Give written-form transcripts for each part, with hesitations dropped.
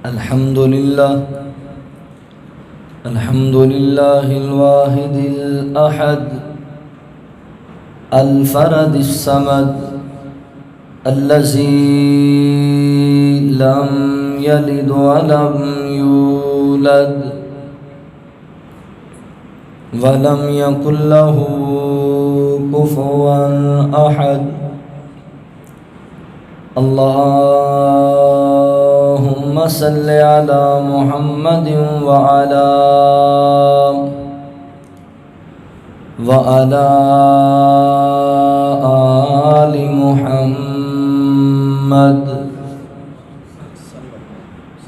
الحمد لله الواحد الأحد الفرد الصمد الذي لم يلد ولم يولد ولم يكن له كفوا أحد. اللهم صل على محمد وعلى آل محمد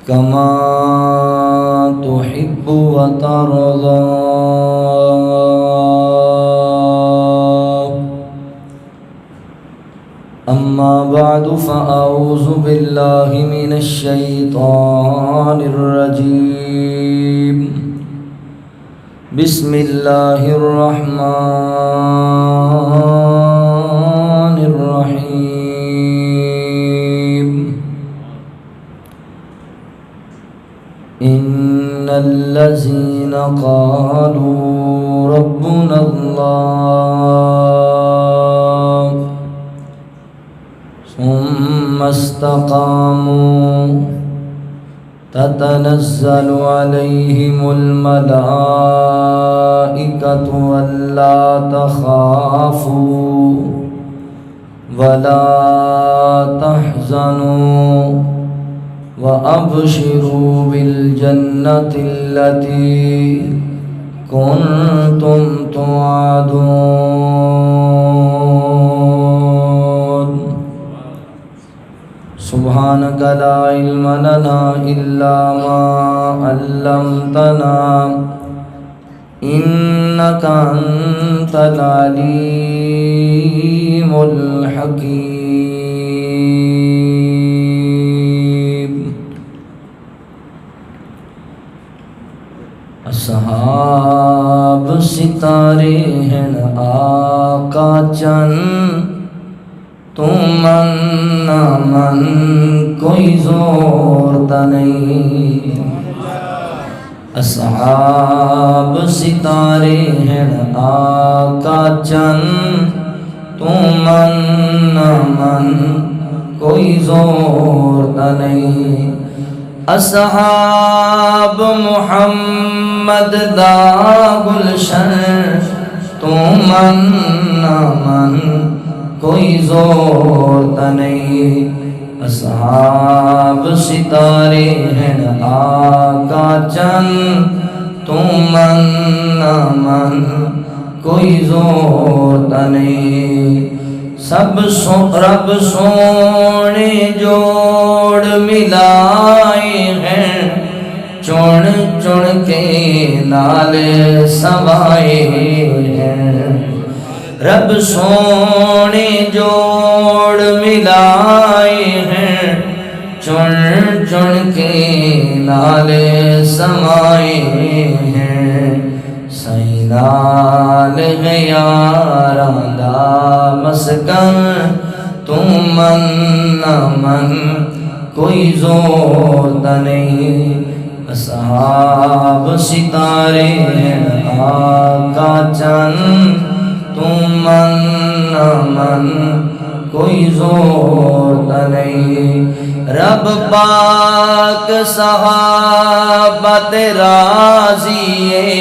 كما تحب وترضى. أما بعد فأعوذ بالله من الشيطان الرجيم. بسم الله الرحمن الرحيم. إن الذين قالوا ربنا الله ثم استقاموا تتنزل عليهم الملائكة ألا تخافوا ولا تحزنوا وأبشروا بالجنة التي كنتم توعدون. سبحانك لا علم لنا إلا ما علمتنا إنك أنت العليم الحكيم. اصحاب ستارے ہیں آقا چند، تو من نہ من کوئی زورتا نہیں. اصحاب ستارے ہیں آقا چند، تو من نہ من کوئی زورتا نہیں. اصحاب محمد دا گلشن، تو من نہ من کوئی زورتا نہیں. اصحاب ستارے ہیں آقا چند، تو من نہ من کوئی زورتا نہیں. سب رب سونے جوڑ ملائے ہیں، چن چن کے نال سوائے ہیں. رب سونے جوڑ ملائے ہیں، چن چن کے نال سمائے ہیں. سینال ہے یاراں دا مسکن، تو من نہ من کوئی زورتا نہیں. اصحاب ستارے ہیں آقا چند، تو من نہ من کوئی زورتا نہیں. رب پاک صحابہ تے راضی ہے،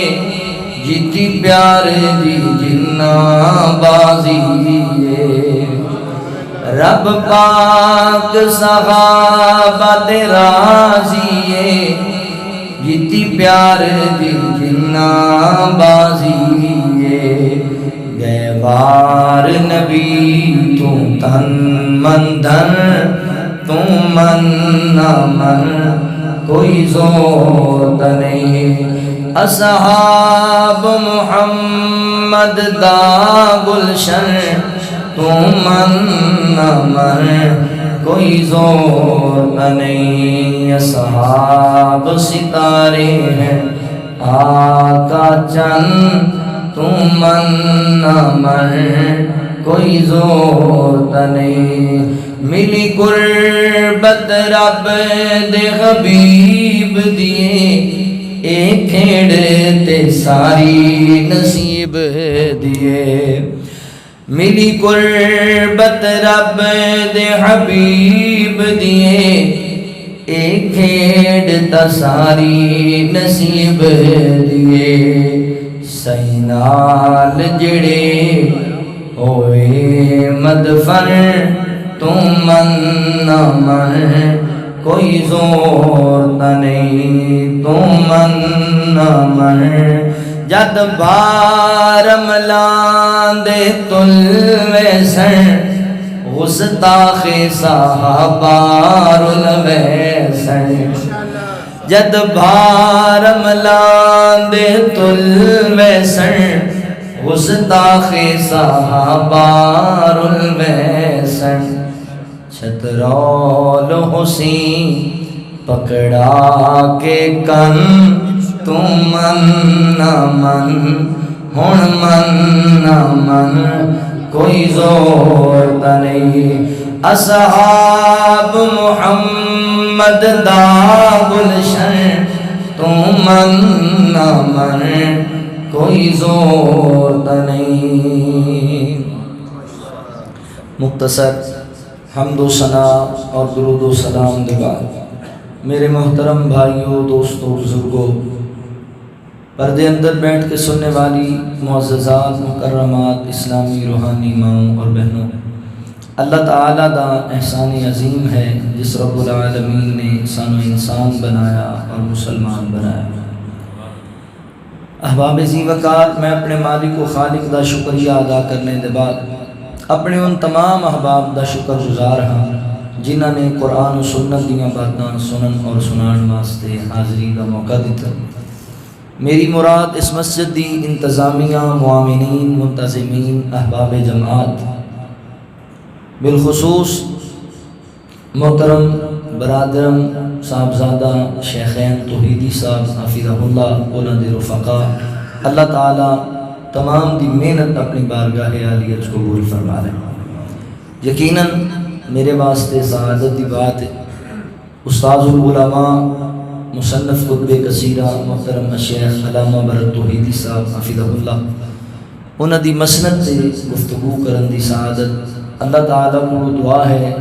جتی پیار دی جنہ بازی ہے. رب پاک صحابہ تے راضی ہے، جتی پیار دی جنہ بازی ہے. گہوار نبی تو تن من دھن، تو من نہ من کوئی زورتا نہیں. اصحاب محمد دا گلشن، تو من نہ من کوئی زورتا نہیں. اصحاب ستارے ہیں آقا چند، تو من نہ من کوئی زورتا نہیں. ملی قربت رب دے حبیب دیے اے کھیڑ تے ساری نصیب دیے ملی قربت رب دے حبیب دیے اے کھیڑ تے ساری نصیب دیے سینال جڑے ہوئے مدفن تو من نہ من کوئی زور نہیں تو من نہ من جد بار ملان دے تلوے سن غستاخ صحابار الوے سن جد بار ملان دے تلوے سن غستاخ صحابار الوے سن چھترول حسین پکڑا کے کن تو من نہ من ہن من نہ من کوئی زور نہیں اصحاب محمد دا گلشن تو من نہ من کوئی زور نہیں مختصر حمد و ثنا اور درود و سلام کے بعد میرے محترم بھائیوں دوستوں بزرگوں پردے اندر بیٹھ کے سننے والی معززات مکرمات اسلامی روحانی ماؤں اور بہنوں اللہ تعالیٰ دا احسان عظیم ہے جس رب العالمین نے انسان و انسان بنایا اور مسلمان بنایا احباب ذی وقار میں اپنے مالک و خالق دا شکریہ ادا کرنے دے بعد اپنے ان تمام احباب دا شکر گزار ہاں جنہاں نے قرآن و سنت دیاں باتاں سنن اور سنان واسطے حاضری دا موقع دیتا میری مراد اس مسجد دی انتظامیہ معاونین منتظمین احباب جماعت بالخصوص محترم برادرم صاحبزادہ شیخین توحیدی صاحب حفظہ اللہ انہاں دے رفقا اللہ تعالیٰ تمام دی محنت اپنی بارگاہ عالیہ قبول فرما لیں یقیناً میرے واسطے سعادت دی بات ہے استاذ العلماء مصنف قطب کثیرہ محترم الشیخ علامہ برد توحیدی صاحب حفظہ اللہ انہاں دی مسند سے گفتگو کرن دی سعادت اللہ تعالیٰ کو دعا ہے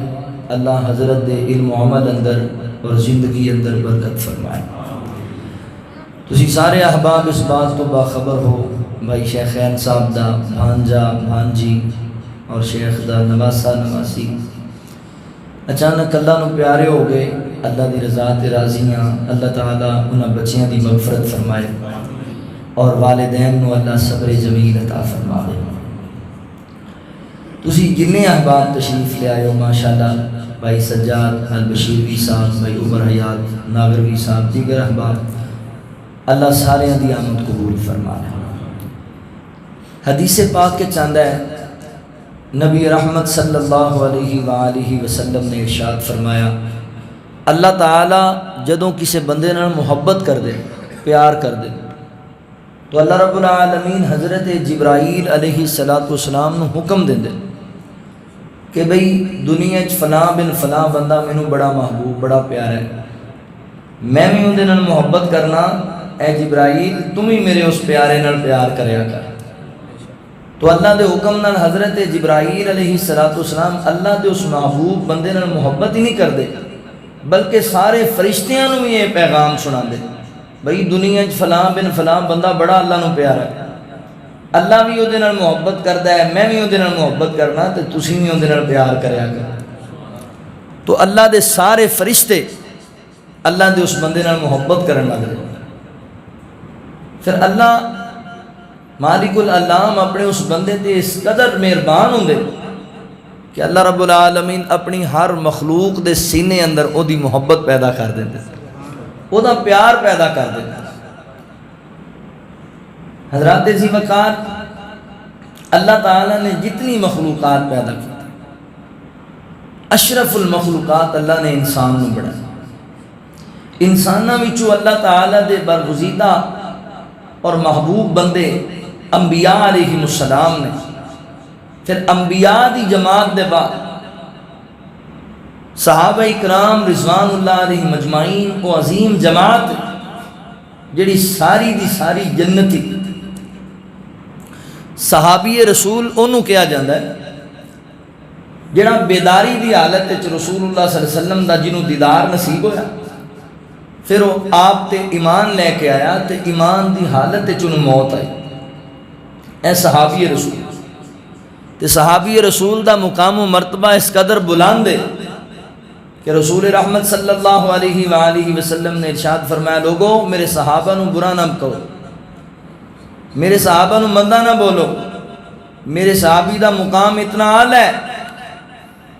اللہ حضرت دے علم و عمل اندر اور زندگی اندر برکت فرمائے تسی سارے احباب اس بات تو باخبر ہو بھائی شیخین صاحب دا بھانجا بھانجی اور شیخ دا نواسا نواسی اچانک اللہ نو پیارے ہو گئے اللہ دی رضا تے راضیاں اللہ تعالیٰ انہاں بچیاں دی مغفرت فرمائے اور والدین نو اللہ صبر جمیل عطا فرمائے تسی جنہیں احباب تشریف لے آئے ہو ماشاءاللہ بھائی سجاد البشیروی صاحب بھائی عمر حیات ناگروی صاحب دیگر احباب اللہ سارے دی آمد قبول فرمائے حدیث پاک کے چاندہ ہے نبی رحمت صلی اللہ علیہ وآلہ وسلم نے ارشاد فرمایا اللہ تعالیٰ جدوں کسی بندے نال محبت کر دے پیار کر دے تو اللہ رب العالمین حضرت جبرائیل علیہ السلام نو حکم دے کہ بھئی دنیا فلاں بن فلاں بندہ مینوں بڑا محبوب بڑا پیارا ہے میں بھی اندے نال محبت کرنا اے جبرائیل تم ہی میرے اس پیارے نال پیار کریا کر تو اللہ دے حکم نال حضرت جبرائیل علیہ السلام اللہ دے اس محبوب بندے نال محبت ہی نہیں کر دے بلکہ سارے فرشتیاں نو بھی یہ پیغام سنا دے بھئی دنیا فلاں بن فلاں بندہ بڑا اللہ نو پیارا ہے اللہ بھی وہ نال محبت کرتا ہے میں بھی وہ نال محبت کرنا تو تسی بھی وہ نال پیار کریا کر تو اللہ دے سارے فرشتے اللہ دے اس بندے نال محبت کرن لگ رہے پھر اللہ مالک العلام اپنے اس بندے تے اس قدر مہربان ہوندے کہ اللہ رب العالمین اپنی ہر مخلوق دے سینے اندر او دی محبت پیدا کر دیندے او دا پیار پیدا کر دیندے حضرات ذی وقار اللہ تعالیٰ نے جتنی مخلوقات پیدا کی اشرف المخلوقات اللہ نے انسان نو بڑھایا انساناں وچوں اللہ تعالیٰ دے برگزیدہ اور محبوب بندے انبیاء علیہ السلام نے پھر انبیاء دی جماعت دے بعد صحابہ اکرام رضوان اللہ علیہ مجمعین وہ عظیم جماعت جڑی ساری دی ساری جنتی. صحابی رسول انہوں کیا جاندہ ہے جڑا بیداری دی حالت وچ رسول اللہ صلی اللہ علیہ وسلم دا جنہوں دیدار نصیب ہویا، پھر وہ آپ تے ایمان لے کے آیا تے ایمان دی حالت وچ انہوں موت آئی. اے صحابی رسول. تے صحابی رسول دا مقام و مرتبہ اس قدر بلند ہے کہ رسول رحمت صلی اللہ علیہ وآلہ وسلم نے ارشاد فرمایا، لوگو میرے صحابہ نو برا نہ کہو، میرے صحابہ نو مندہ نہ بولو، میرے صحابی دا مقام اتنا اعلی ہے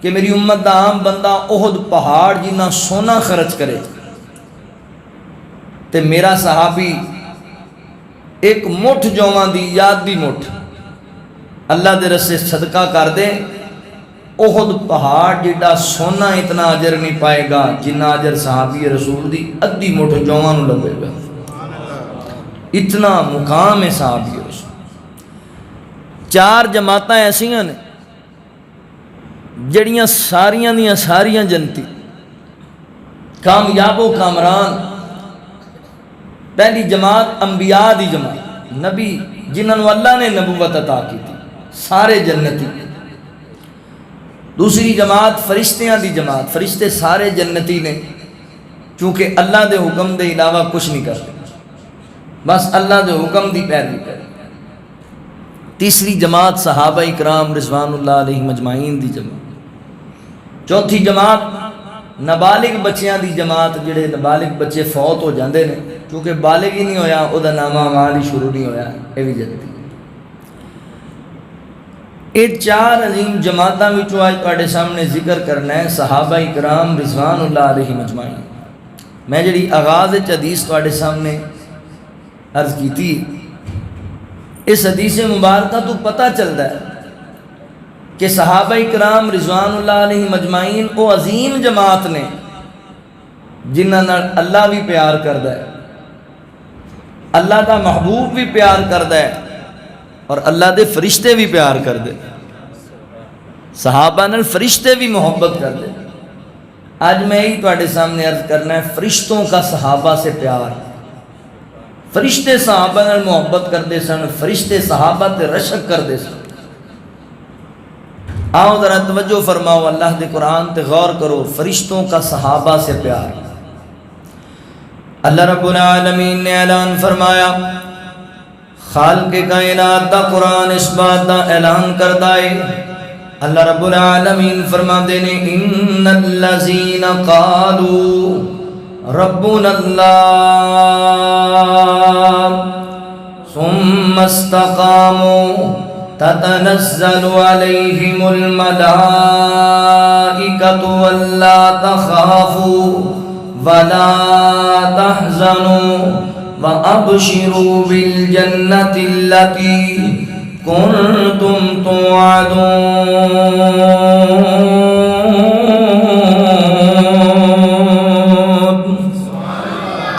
کہ میری امت دا عام بندہ احد پہاڑ جنہ سونا خرچ کرے تے میرا صحابی ایک مٹھ جوان دی یاد دی مٹھ اللہ دے رسے صدقہ کر دے، احد پہاڑ جڑا سونا اتنا اجر نہیں پائے گا جنہ اجر صحابی رسول دی ادھی مٹھ جوان لگے گا. اتنا مقام ہے صحابی رسول. 4 جماعتیں ایسیاں نے جڑیاں ساریاں دیاں ساریاں جنتی کامیاب و کامران. پہلی جماعت انبیاء دی جماعت، نبی جنہوں اللہ نے نبوت عطا کی تھی، سارے جنتی. دوسری جماعت فرشتیاں دی جماعت، فرشتے سارے جنتی نے چونکہ اللہ دے حکم دے علاوہ کچھ نہیں کرتے، بس اللہ دے حکم دی پیروی کرتے. تیسری جماعت صحابہ اکرام رضوان اللہ علیہ مجمعین دی جماعت. چوتھی جماعت نابالغ بچیاں دی جماعت، جڑے نابالغ بچے فوت ہو جاندے نے کیونکہ بالغ ہی نہیں ہویا او دا نامہ اعمال ہی شروع نہیں ہویا، اے بھی جنتی. یہ 4 عظیم جماعتاں وچوں آج تواڈے سامنے ذکر کرنا ہے صحابہ اکرام رضوان اللہ علیہ مجمعین. میں جڑی آغاز حدیث تواڈے سامنے عرض کی تھی، اس حدیث مبارکہ تو پتہ چلتا ہے کہ صحابہ اکرام رضوان اللہ علیہ مجمعین وہ عظیم جماعت نے جنہاں نال اللہ بھی پیار کردا ہے، اللہ دا محبوب بھی پیار کردا ہے اور اللہ دے فرشتے بھی پیار کردے. صحابہ نال فرشتے بھی محبت کردے. آج میں ہی تواڈے سامنے عرض کرنا ہے فرشتوں کا صحابہ سے پیار. فرشتے صحابہ نال محبت کردے سن، فرشتے صحابہ تے رشک کردے سن. آؤ ذرا توجہ فرماؤ، اللہ دے قرآن تے غور کرو. فرشتوں کا صحابہ سے پیار. اللہ رب العالمین نے اعلان فرمایا، خالق کائنات دا قرآن اس بات دا اعلان کردا ہے. اللہ رب العالمین فرماتے ہیں، ان الذین قالوا ربنا اللہ ثم استقاموا تتنزل علیہم الملائکۃ الا تخافوا ولا تحزنوا وَأَبْشِرُوا بِالْجَنَّةِ الَّتِي كُنْتُمْ تُوعَدُونَ.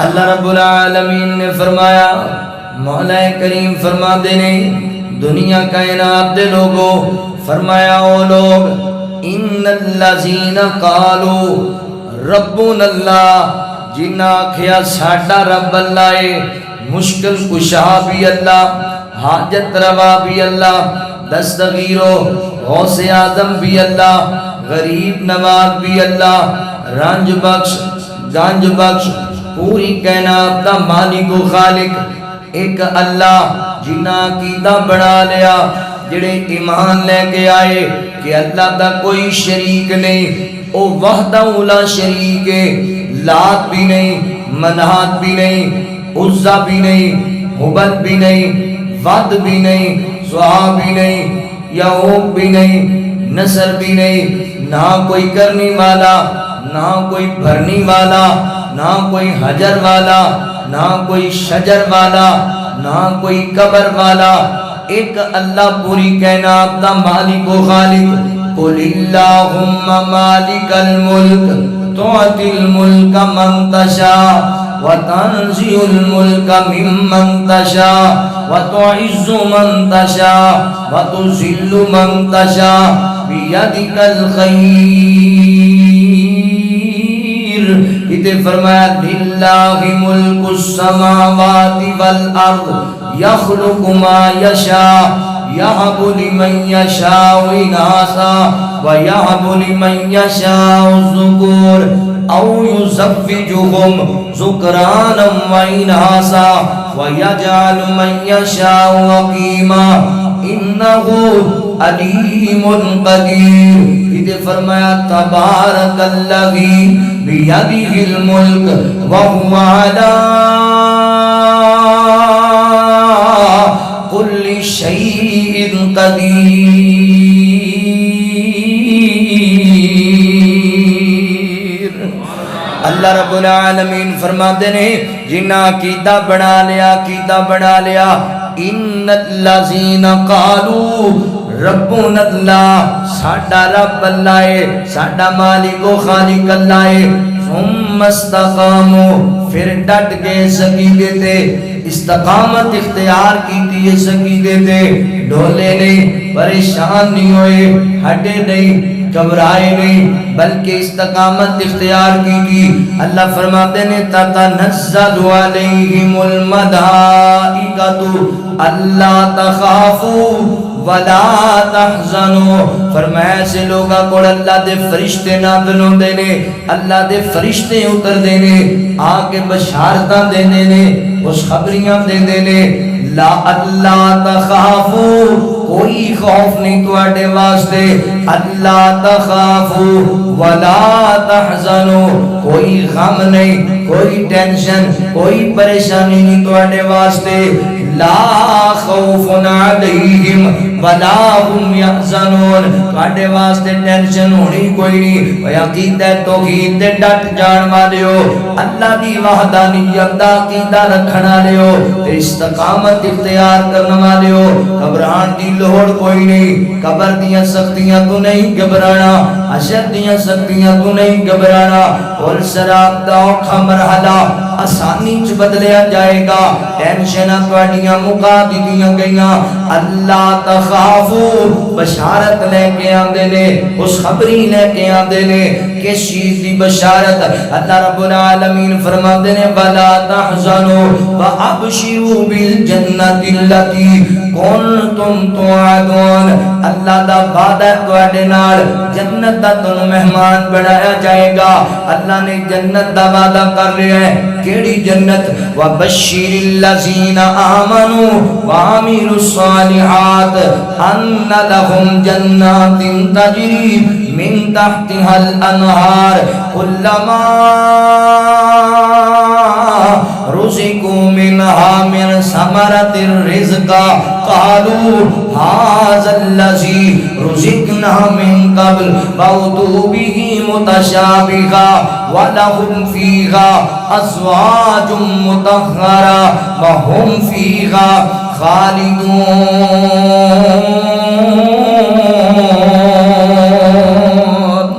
اللہ رب العالمین نے فرمایا، مولا کریم فرما دینے دنیا کائنات دے لوگوں، فرمایا او لوگ، ان الذین قالوا ربنا اللہ، جنہ آکھیا ساڈا رب اللہ ہے، مشکل کشا بھی اللہ، حاجت روا بھی اللہ، دستگیرو غوث آدم بھی اللہ، غریب نواز بھی اللہ، رنج بخش گنج بخش پوری کائنات دا مالک و خالق ایک اللہ، جنہ عقیدہ بڑھا لیا، جڑے ایمان لے کے آئے کہ اللہ دا کوئی شریک نہیں، او وحدہ لا شریک ہے، لات بھی نہیں، منات بھی نہیں، عزہ بھی نہیں، حبل بھی نہیں، ود بھی نہیں، سعا بھی نہیں، یعوق بھی نہیں، نصر بھی نہیں، نہ کوئی کرنی والا، نہ کوئی بھرنی والا، نہ کوئی حجر والا، نہ کوئی شجر والا، نہ کوئی قبر والا، ایک اللہ پوری کائنات دا مالک و خالق. قل اللہم مالک الملک تُعْطِي الْمُلْكَ مَنْ تَشَاءُ وَتَنْزِعُ الْمُلْكَ مِمَّنْ تَشَاءُ وَتُعِزُّ مَنْ تَشَاءُ وَتُذِلُّ مَنْ تَشَاءُ بِيَدِكَ الْخَيْرُ ادھے فرمایا للہ ملک السماوات والارض یخلق ما یشاء یہب لمن یشاء اناسا ویہب لمن یشاء الذکور او یزوجہم ذکرانا واناسا ویجعل من یشاء عقیما انہو علیم قدیر. ادھے فرمایا تبارک الذی بیدہ الملک وہو علی کل شیء قدیر. اللہ رب العالمین فرماتے ہیں جنہ عقیدہ بنا لیا ان الذین قالوا ربنا اللہ ساڈا رب اللہ ہے ساڈا مالک و خالق اللہ ہے ثم استقاموا پھر ڈٹ گئے سکیدے تے استقامت اختیار کی تھی سکیدے تے ڈھولے نہیں پریشان نہیں ہوئے ہٹے نہیں گھبرائے نہیں بلکہ استقامت اختیار کی تھی. اللہ فرماتے ہیں تتنزل علیہم الملائکۃ اللہ تخافوا ولا تحزنوا. فرمایا ایسے لوگاں کو اللہ دے فرشتے نازل ہوندے نے اللہ دے فرشتے اتر دے نے آ کے بشارتاں دیندے نے خوشخبریاں دیندے نے لا اللہ تخافوا کوئی خوف نہیں تواڈے واسطے اللہ تخافوا ولا تحزنوا کوئی غم نہیں کوئی ٹینشن کوئی پریشانی نہیں تواڈے واسطے لا خوف علیہم ولا هم یحزنون تواڈے واسطے ٹینشن ہونی کوئی نہیں. عقیدہ توحید تے ڈٹ جان والے ہو اللہ دی وحدانیت دا عقیدہ رکھن والے ہو تے استقامت اختیار کرنے والے ہو گھبران دی لوڑ کوئی نہیں. قبر دیاں سختیاں تو نہیں گھبرانا حشر دیاں سختیاں تو نہیں گھبرانا اور صراط دا اوکھا مرحلہ آسانی چ بدلیا جائے گا. ٹینشناں تواڈیاں مکا دتیاں گئیاں. اللہ تخافوا بشارت لے کے آندے نے خوشخبری لے کے آندے نے کس چیز دی بشارت اللہ رب العالمین فرماتے نے ولا تحزنوا وابشروا بالجنۃ التي کنتم توعدون. اللہ دا وعدہ تواڈے نال جنت دا تانوں مہمان بنایا جائے گا. اللہ نے جنت دا وعدہ کر لیا ہے. کیڑی جنت وبشر الذین آمنوا وعملوا الصالحات ان لهم جنات تجری من تحتها الانہار كلما رزقوا منها من ثمرة الرزق قالوا هذا الذي رزقنا من قبل فأتوا به متشابها ولهم فيها أزواج مطهرة وهم فيها خالدون.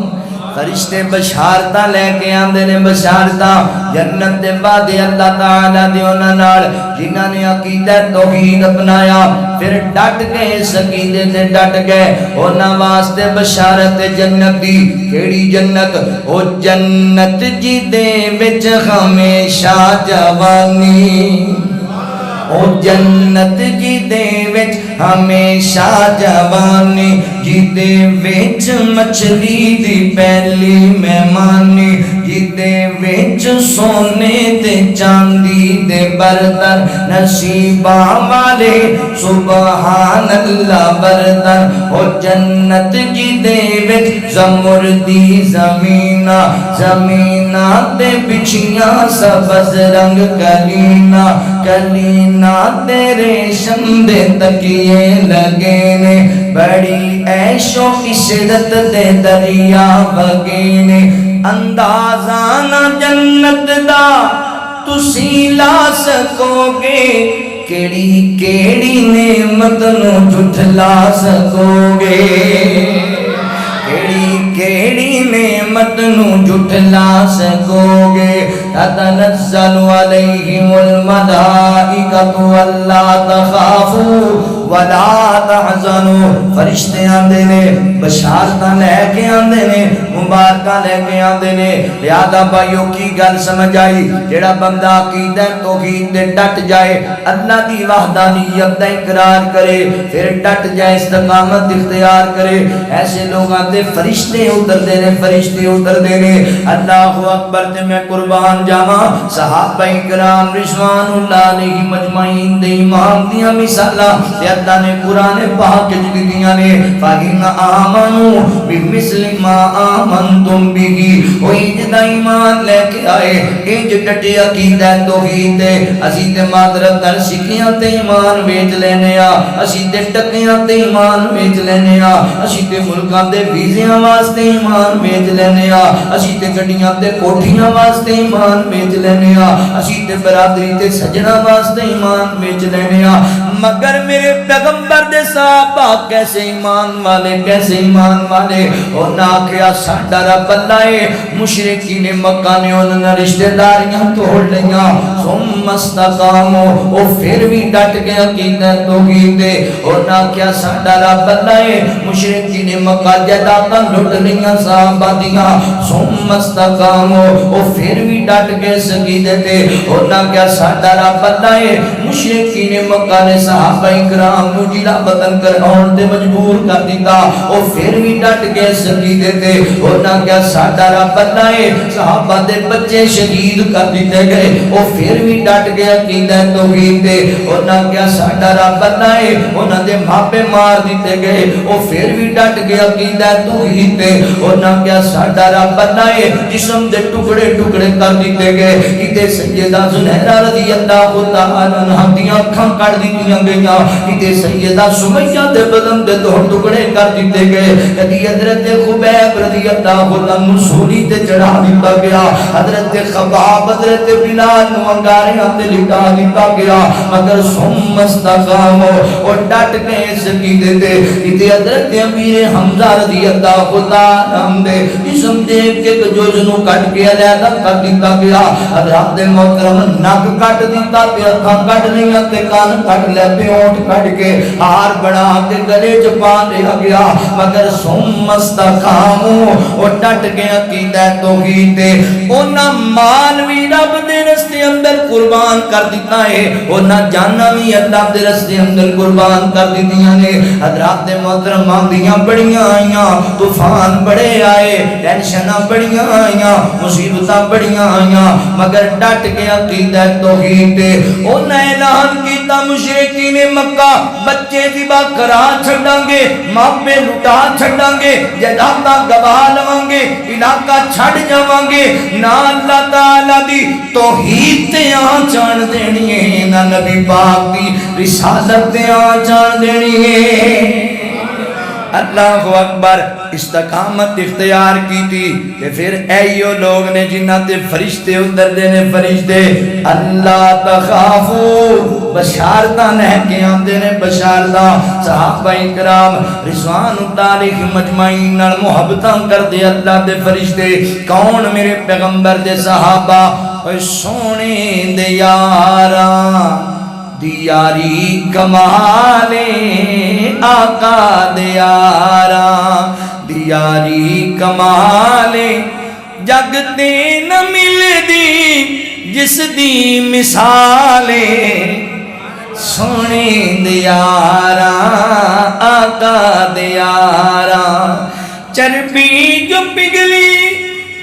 فرشتے بشارتاں لے کے آندے نے بشارتاں جنت دے وعدے اللہ تعالی دے انہاں نال جنہاں نے عقیدہ توحید اپنایا پھر ڈٹ گئے سکیدے تے ڈٹ گئے انہاں واسطے بشارت جنت دی. کیڑی جنت او جنت جی دے وچ ہمیشہ جوانی او جنت جی دے وچ ہمیشہ جوانی جی دے وچ مچھلی دی پہلی مہمانی جی دے وچ سونے تے چاندی دے برتن نصیباں والے سبحان اللہ برتن. او جنت جی دے وچ زمردی زمینہ تے بچھیاں سبز رنگ کلینا تے ریشم دے تکیے لگے نے بڑی عیش و عشرت دے دریا بگے نے. اندازہ نہ جنت دا تسی لا سکو گے کیڑی نعمت نو جھٹلا سکو گے کیڑی نعمت نو جھٹلا سکو گے. تتنزل علیہم الملائکۃ الا تخافوا ولا تحزنوا فرشتے آندے نے بشارتاں لے کے آندے نے مبارکاں لے کے آندے نے لہذا بھائیو کی گل سمجھ آئی جڑا بندہ عقیدہ توحید تے ڈٹ جائے اللہ دی وحدانیت دا اقرار کرے پھر ڈٹ جائے استقامت اختیار کرے ایسے لوگاں تے فرشتے اتردے نے فرشتے اتردے نے اللہ اکبر تے میں قربان جاواں صحابہ کرام رضوان اللہ علیہ مجمعین دے امام دیاں مثالاں تے اللہ نے قرآن پاک وچ دتیاں نے فَإِنْ آمَنُوا بِمِثْلِ مَا آمَنْتُمْ بِهِ او انج دا ایمان لے کے آئے انج ڈٹے عقیدہ توحید تے اسی تے معذرت در سکیاں تے ایمان ویچ لینے آ اسی تے ٹکیاں تے ایمان ویچ لینے آ اسی تے ملکاں تے ویزیاں واسطے ایمان ویچ لینے آ اسی تے گڈیاں تے کوٹھیاں واسطے ایمان ویچ لینے آ اسی تے برادری تے سجنا واسطے ایمان ویچ لینے آ مگر میرے پیغمبر دے صحابہ کیسے ایمان والے کیسے ایمان والے اور نہ کیا ساڈا رب اللہ ہے مشرکین مکہ نے انہاں رشتہ داریاں توڑ لیاں ثم استقاموا او پھر بھی ڈٹ کے عقیدہ توحید تے اور نہ کیا ساڈا رب اللہ ہے مشرکین مکہ جائیداداں لٹ لیاں صحابہ دیاں ثم استقاموا او پھر بھی ڈٹ کے عقیدے تے اور نہ کیا ساڈا رب اللہ ہے مشرکین مکہ نے صحابہ کرام نو جلا وطن کراون تے مجبور کر دیتا او پھر بھی ڈٹ کے عقیدے تے اور نہ کیا ساڈا رب اللہ ہے صحابہ دے بچے شہید کر دیتے گئے او پھر بھی ڈٹ کے عقیدہ توحید تے اور نہ کیا ساڈا رب اللہ ہے انہاں دے ماپے مار دیتے گئے او پھر بھی ڈٹ کے عقیدہ توحید تے اور نہ کیا ساڈا رب اللہ ہے جسم دے ٹکڑے ٹکڑے کر دیتے گئے کتے سیدہ زنیرہ رضی اللہ تعالی عنہا دیاں اکھاں کٹ دتیاں گئیاں کتے سیدہ سمیہ دے بدن دے دو ٹکڑے کر دیتے گئے کدی حضرت خبیب رضی اللہ عنہ سولی تے چڑھا دیتا گیا حضرت خباب حضرت بلال نو انگاریاں تے لٹا دیتا گیا مگر ثم استقاموا اور ڈٹ کے اس عقیدے تے کتے حضرت امیر حمزہ رضی اللہ تعالی عنہ دے جسم دیکھ کے جوز نو کٹ کے علیحدہ کر دیتا گیا حضرت محترم نک کٹ دیتا تے اکھاں کٹ لیاں تے کان کٹ لے تے ہونٹ کٹ کے ہار بنا کے گلے چ پا دیا گیا مگر ثم استقاموا اور ڈٹ کے عقیدہ توحید تے انہاں مال بھی رب دے رستے اندر قربان کر دیتا ہے انہاں جانا بھی اللہ دے رستے اندر قربان کر دیتیاں نے حضرات محترم آندیاں بڑیاں آئیاں طوفان بڑے آئے ٹینشناں بڑیاں آئیاں مصیبتاں بڑیاں آئیاں مگر ڈٹ کے عقیدہ توحید تے انہاں اعلان کیتا مشرکین مکہ بچے ذبح کرا چھڈاں گے ماپے لٹا چھڈاں گے جائیداداں گوا لواں گے علاقہ چھڈ جاواں گے نہ اللہ تعالی دی توحید تے آ جان دینی ہے نہ نبی پاک دی رسالت تے آ جان دینی ہے اللہ اکبر استقامت اختیار کی تھی کہ پھر ایو لوگ نے جنہ تے فرشتے اتر دینے فرشتے اللہ تخافو بشارتاں لے کے آندے نے بشارتاں صحابہ اکرام رضوان اللہ علیہ مجمعین نال محبتاں کر دے اللہ دے فرشتے کون میرے پیغمبر دے صحابہ اے سونے دے یاراں دیاری کمالے آقا دیارا دیاری کمالے جگتے نہ مل دی جس دی مثالے سونے دیارا آقا دیارا چربی جو پگلی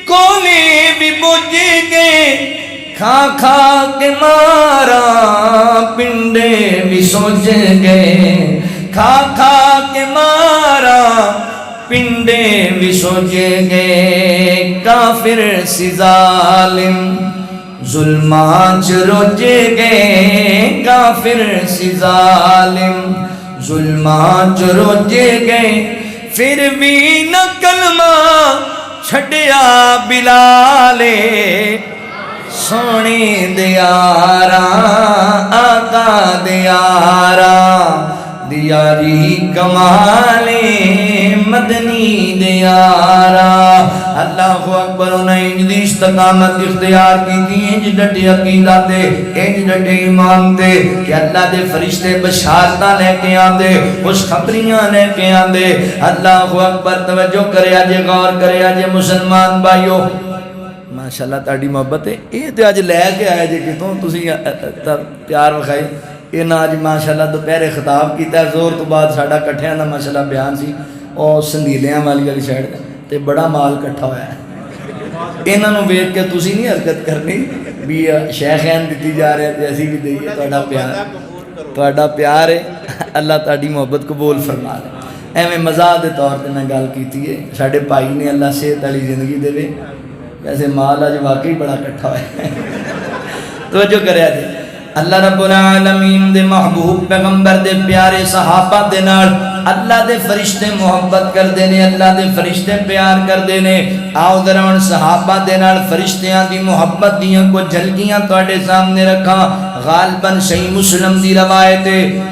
کولے بھی بجھ گئے کھا کھا کے مارا پنڈے بھی سوچ گئے کھا کھا کے مارا پنڈے بھی سوچ گئے کافر سی ظالم ظلمان روج گئے کافر سی ظالم ظلمان روج گئے پھر بھی نہ کلمہ چھڑیا بلالے سونے دیارا آقا دیارا دیاری کمالے مدنی دیارا اللہ اکبر انہیں انج استقامت اختیار کی تھی انج ڈٹے عقیدہ تے انج ڈٹے ایمان تے کہ اللہ دے فرشتے بشارتاں لے کے آندے خوشخبریاں لے کے آندے اللہ اکبر توجہ کرے آجے غور کرے آجے مسلمان بھائیو ماشاءاللہ تاڑی محبت ہے یہ تو آج لے کے آئے جے کتوں تسی پیار وکھائی یہ نہ آج ماشاءاللہ دوپہرے خطاب کیتا ہے زور تو بعد ساڑا کٹھیاں دا ماشاءاللہ بیان سی اور سندیلیاں والی سائڈ تے بڑا مال کٹھا ہوا ہے انہاں نوں ویکھ کے تسی نہیں حرکت کرنی بھی شیخین دیتی جا رہے تے اسی بھی دئیے تہاڈا پیار ہے اللہ تہاڈی محبت قبول فرما لے ایویں مزاح دے طور تے میں گل کیتی ہے ساڈے بھائی نے اللہ صحت والی زندگی دے ویسے مال اج واقعی بڑا کٹھا ہوا ہے توجہ کریا جی اللہ رب العالمین دے محبوب پیغمبر دے پیارے صحابہ دے نال اللہ دے فرشتے محبت کر دینے اللہ دے فرشتے پیار کر دینے آؤ درون صحابہ دے نال فرشتیاں دی محبت دیاں کو جھلکیاں توڑے سامنے رکھا غالباً صحیح مسلم دی روایت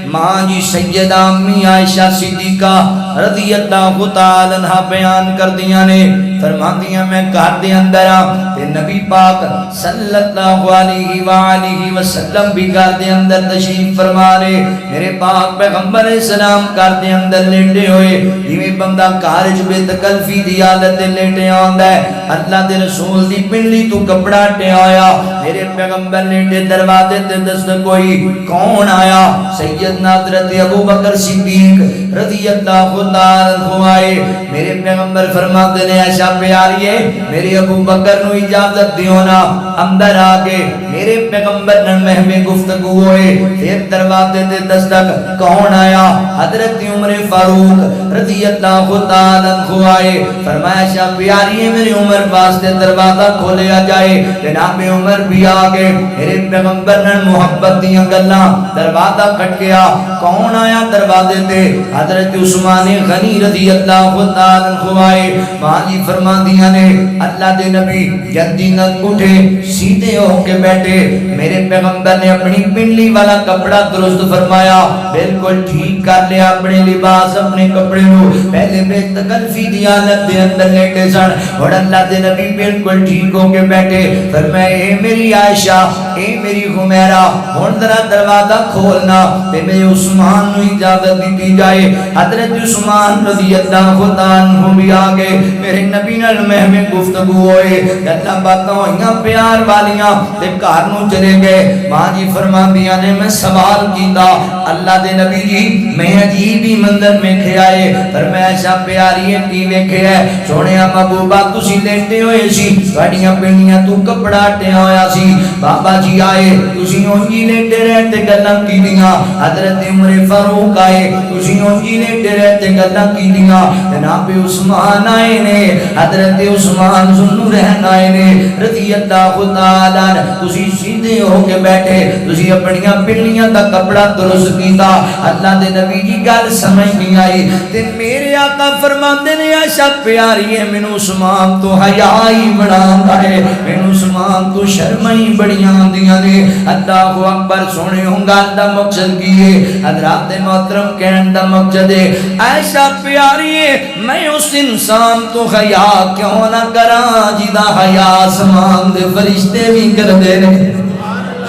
ماں جی سیدہ امی عائشہ صدیقہ رضی اللہ تعالیٰ عنہ بیان کر دیاں نے فرما دیاں میں گھر دے اندر تے نبی پاک صلی اللہ علیہ وآلہ وسلم بھی گھر دے اندر تشریف فرما رہے میرے پاک پیغمبر السلام گھر دے اندر لیٹے ہوئے یہ بندہ کارج بے تکلفی دی حالت لیٹے آندا ہے اللہ دے رسول دی پنڈلی تو کپڑا ٹے آیا میرے پیغمبر لیٹے دروازے تے دست کوئی کون آیا سیدنا حضرت ابو بکر صدیق رضی اللہ تعالیٰ عنہ آئے میرے پیغمبر فرماتے نے ایسا پیاریے میرے ابو بکر نو اجازت دیو نا اندر آگے میرے پیغمبر نے مہمیں گفتگو ہوئے پھر دروازے تے دستک کون آیا حضرت عمر فاروق رضی اللہ تعالیٰ عنہ آئے فرمایا ایسا پیاریے میری عمر واسطے دروازہ کھولے آ جائے جناب عمر بھی آگے میرے پیغمبر نے محبت دیاں گلاں دروازہ کھٹ گیا کون آیا دروازے تے حضرت عثمان غنی رضی اللہ تعالیٰ عنہ آئے ماں جی فرما دیا نے اللہ دے نبی جلدی نہ اٹھے سیدھے ہو کے بیٹھے میرے پیغمبر نے اپنی پنڈلی والا کپڑا درست فرمایا بالکل ٹھیک کر لیا اپنے لباس اپنے کپڑے نو پہلے بے تکلفی دی حالت دے اندر لیٹے سن اور اللہ دے نبی بالکل ٹھیک ہو کے بیٹھے فرمایا اے میری عائشہ اے میری حمیرہ ہن ذرا دروازہ کھولنا تے میرے عثمان نو اجازت دی جائے حضرت عثمان رضی اللہ تعالیٰ عنہ بھی آگے میرے نبی نال مہمیں گفتگو ہوئے اللہ باتاں ہوئیاں پیار والیاں تے گھر نو چلے گئے ماں جی فرما دیا نے میں سوال کیتا اللہ دے نبی جی میں عجیب ہی منظر میں کھے آئے پر میں ایسا پیاری کی ویکھے ہے سونے محبوبہ تسی لیٹے ہوئے سی گاڑیاں پنڈیاں تو کپڑا ٹیا ہویا سی بابا جی آئے تسی اونجی لیٹے رہتے گلاں کی دیاں حضرت عمر فاروق آئے تسی اونجی لیٹے رہتے گلاں کی دیاں جناب عثمان آئے نے حضرت عثمان ذوالنورین آئے نے رضی اللہ تعالیٰ تسی سیدھے ہو کے بیٹھے تسی اپنیاں پنڈلیاں دا کپڑا درست کیتا اللہ دے نبی جی گل سمجھ نہیں آئی تے میرے آقا فرماندے نے عائشہ پیاری ہے مینوں عثمان تو حیا ہی بڑا ہے مینوں عثمان تو شرم ہی بڑیاں آندیاں نے اللہ اکبر سونے ہوں گل دا مقصد کی ہے حضرات محترم کہن دا مقصد ہے عائشہ پیاری ہے میں اس انسان تو حیا کیوں نہ کراں جدا حیا آسمان دے فرشتے بھی کر دے نے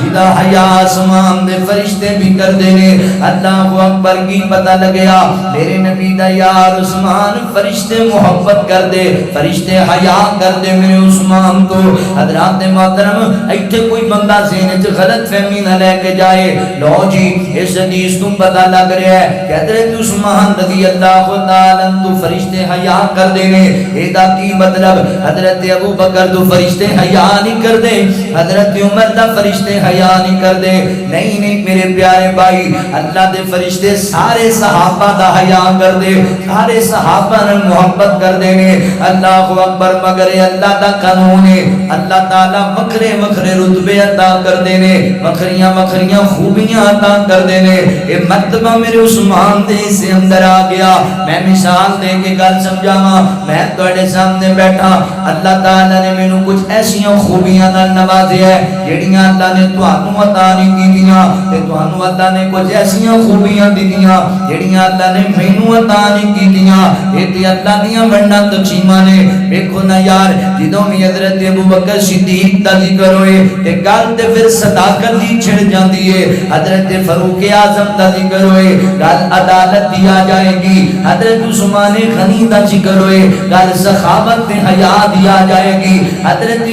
جدا حیا آسمان دے فرشتے بھی کر دینے اللہ اکبر کی پتہ لگیا میرے نبی دا یار عثمان فرشتے محبت کر دے فرشتے حیا کر دے میرے عثمان تو حضرات محترم ایتھے کوئی بندہ ذہن چ غلط فہمی نہ لے کے جائے لو جی اس حدیث تو پتہ لگ رہا ہے کہ حضرت عثمان رضی اللہ تعالی عنہ فرشتے حیا کر دینے اے دا کی مطلب حضرت ابو بکر تو فرشتے حیا نہیں کر دے حضرت عمر دا فرشتے حیا نہیں کر دے نہیں نہیں میرے پیارے بھائی اللہ دے فرشتے سارے صحابہ دا حیا کر دے سارے صحابہ نے محبت کر دینے اللہ اکبر مگر اللہ دا قانون ہے اللہ تعالیٰ وکھرے وکھرے رتبے عطا کر دینے وکھریاں وکھریاں خوبیاں عطا کر دینے یہ مرتبہ میرے عثمان دے سے اندر آ گیا میں مثال دے کے گل سمجھاواں میں تواڈے سامنے بیٹھا اللہ تعالیٰ نے مینوں کچھ ایسیاں خوبیاں نال نوازیا ہے جڑیاں اللہ نے تانوں عطا نہیں کیتیاں تے تانوں اللہ نے کچھ ایسیاں خوبیاں دتیاں جڑیاں اللہ نے مینوں عطا نہیں کیتیاں اے تے اللہ دیاں بڑا تقسیماں نے ویکھو نا یار جدوں بھی حضرت ابوبکر صدیق دا ذکر ہوئے تے گل تے پھر صداقت دی چھڑ جاندی ہے حضرت فاروق اعظم دا ذکر ہوئے گل عدالت دی آ جائے گی حضرت عثمان غنی دا ذکر ہوئے گل سخاوت تے حیا دی آ جائے گی حضرت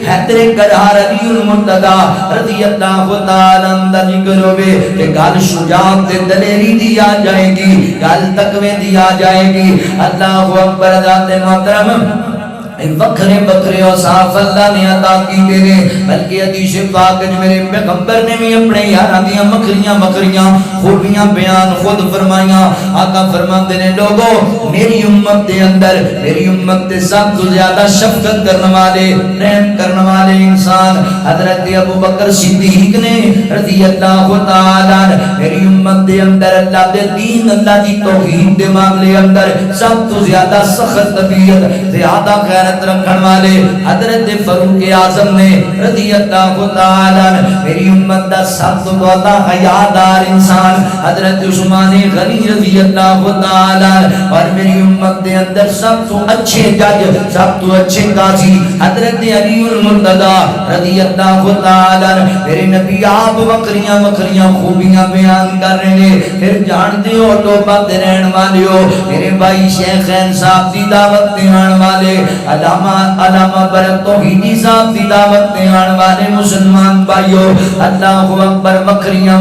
حیدر کرار علی المرتضی رضی اللہ تعالی عنہ دا ذکر ہوئے تے گل شجاعت تے دلیری دی آ جائے گی گل تقوی دی آ جائے گی اللہ اکبر ذات محترم وکھرے وکھرے اوصاف اللہ نے عطا کیتے نے بلکہ حدیث پاک وچ میرے پیغمبر نے بھی اپنے یاراں دیاں مکھریاں خوبیاں بیان خود فرمائیاں آقا فرماتے نے لوگو میری امت دے اندر میری امت تے سب تو زیادہ شفقت کرنے والے رحم کرنے والے انسان حضرت ابوبکر صدیق نے رضی اللہ تعالی عنہ میری امت دے اندر اللہ دے دین اللہ دی توحید دے معاملے اندر سب تو زیادہ سخت طبیعت زیادہ غیرت رکھن والے حضرت فاروق اعظم نے رضی اللہ تعالی عنہ میری امت دا سب تو بہت حیادار انسان حضرت عثمان غنی رضی اللہ تعالی عنہ اور میری امت دے اندر سب تو اچھے جج سب تو اچھے قاضی حضرت علی المرتضی رضی اللہ تعالی عنہ میرے نبی آپ وکھریاں خوبیاں بیان کر رہے ہیں پھر جانتے ہو توبہ تے رہن والے ہو میرے بھائی شیخین صاحب دی دعوت تے آن والے علامہ برکت توحیدی صاحب دی دعوت تے آن والے مسلمان بھائیو اللہ اکبر وکھریاں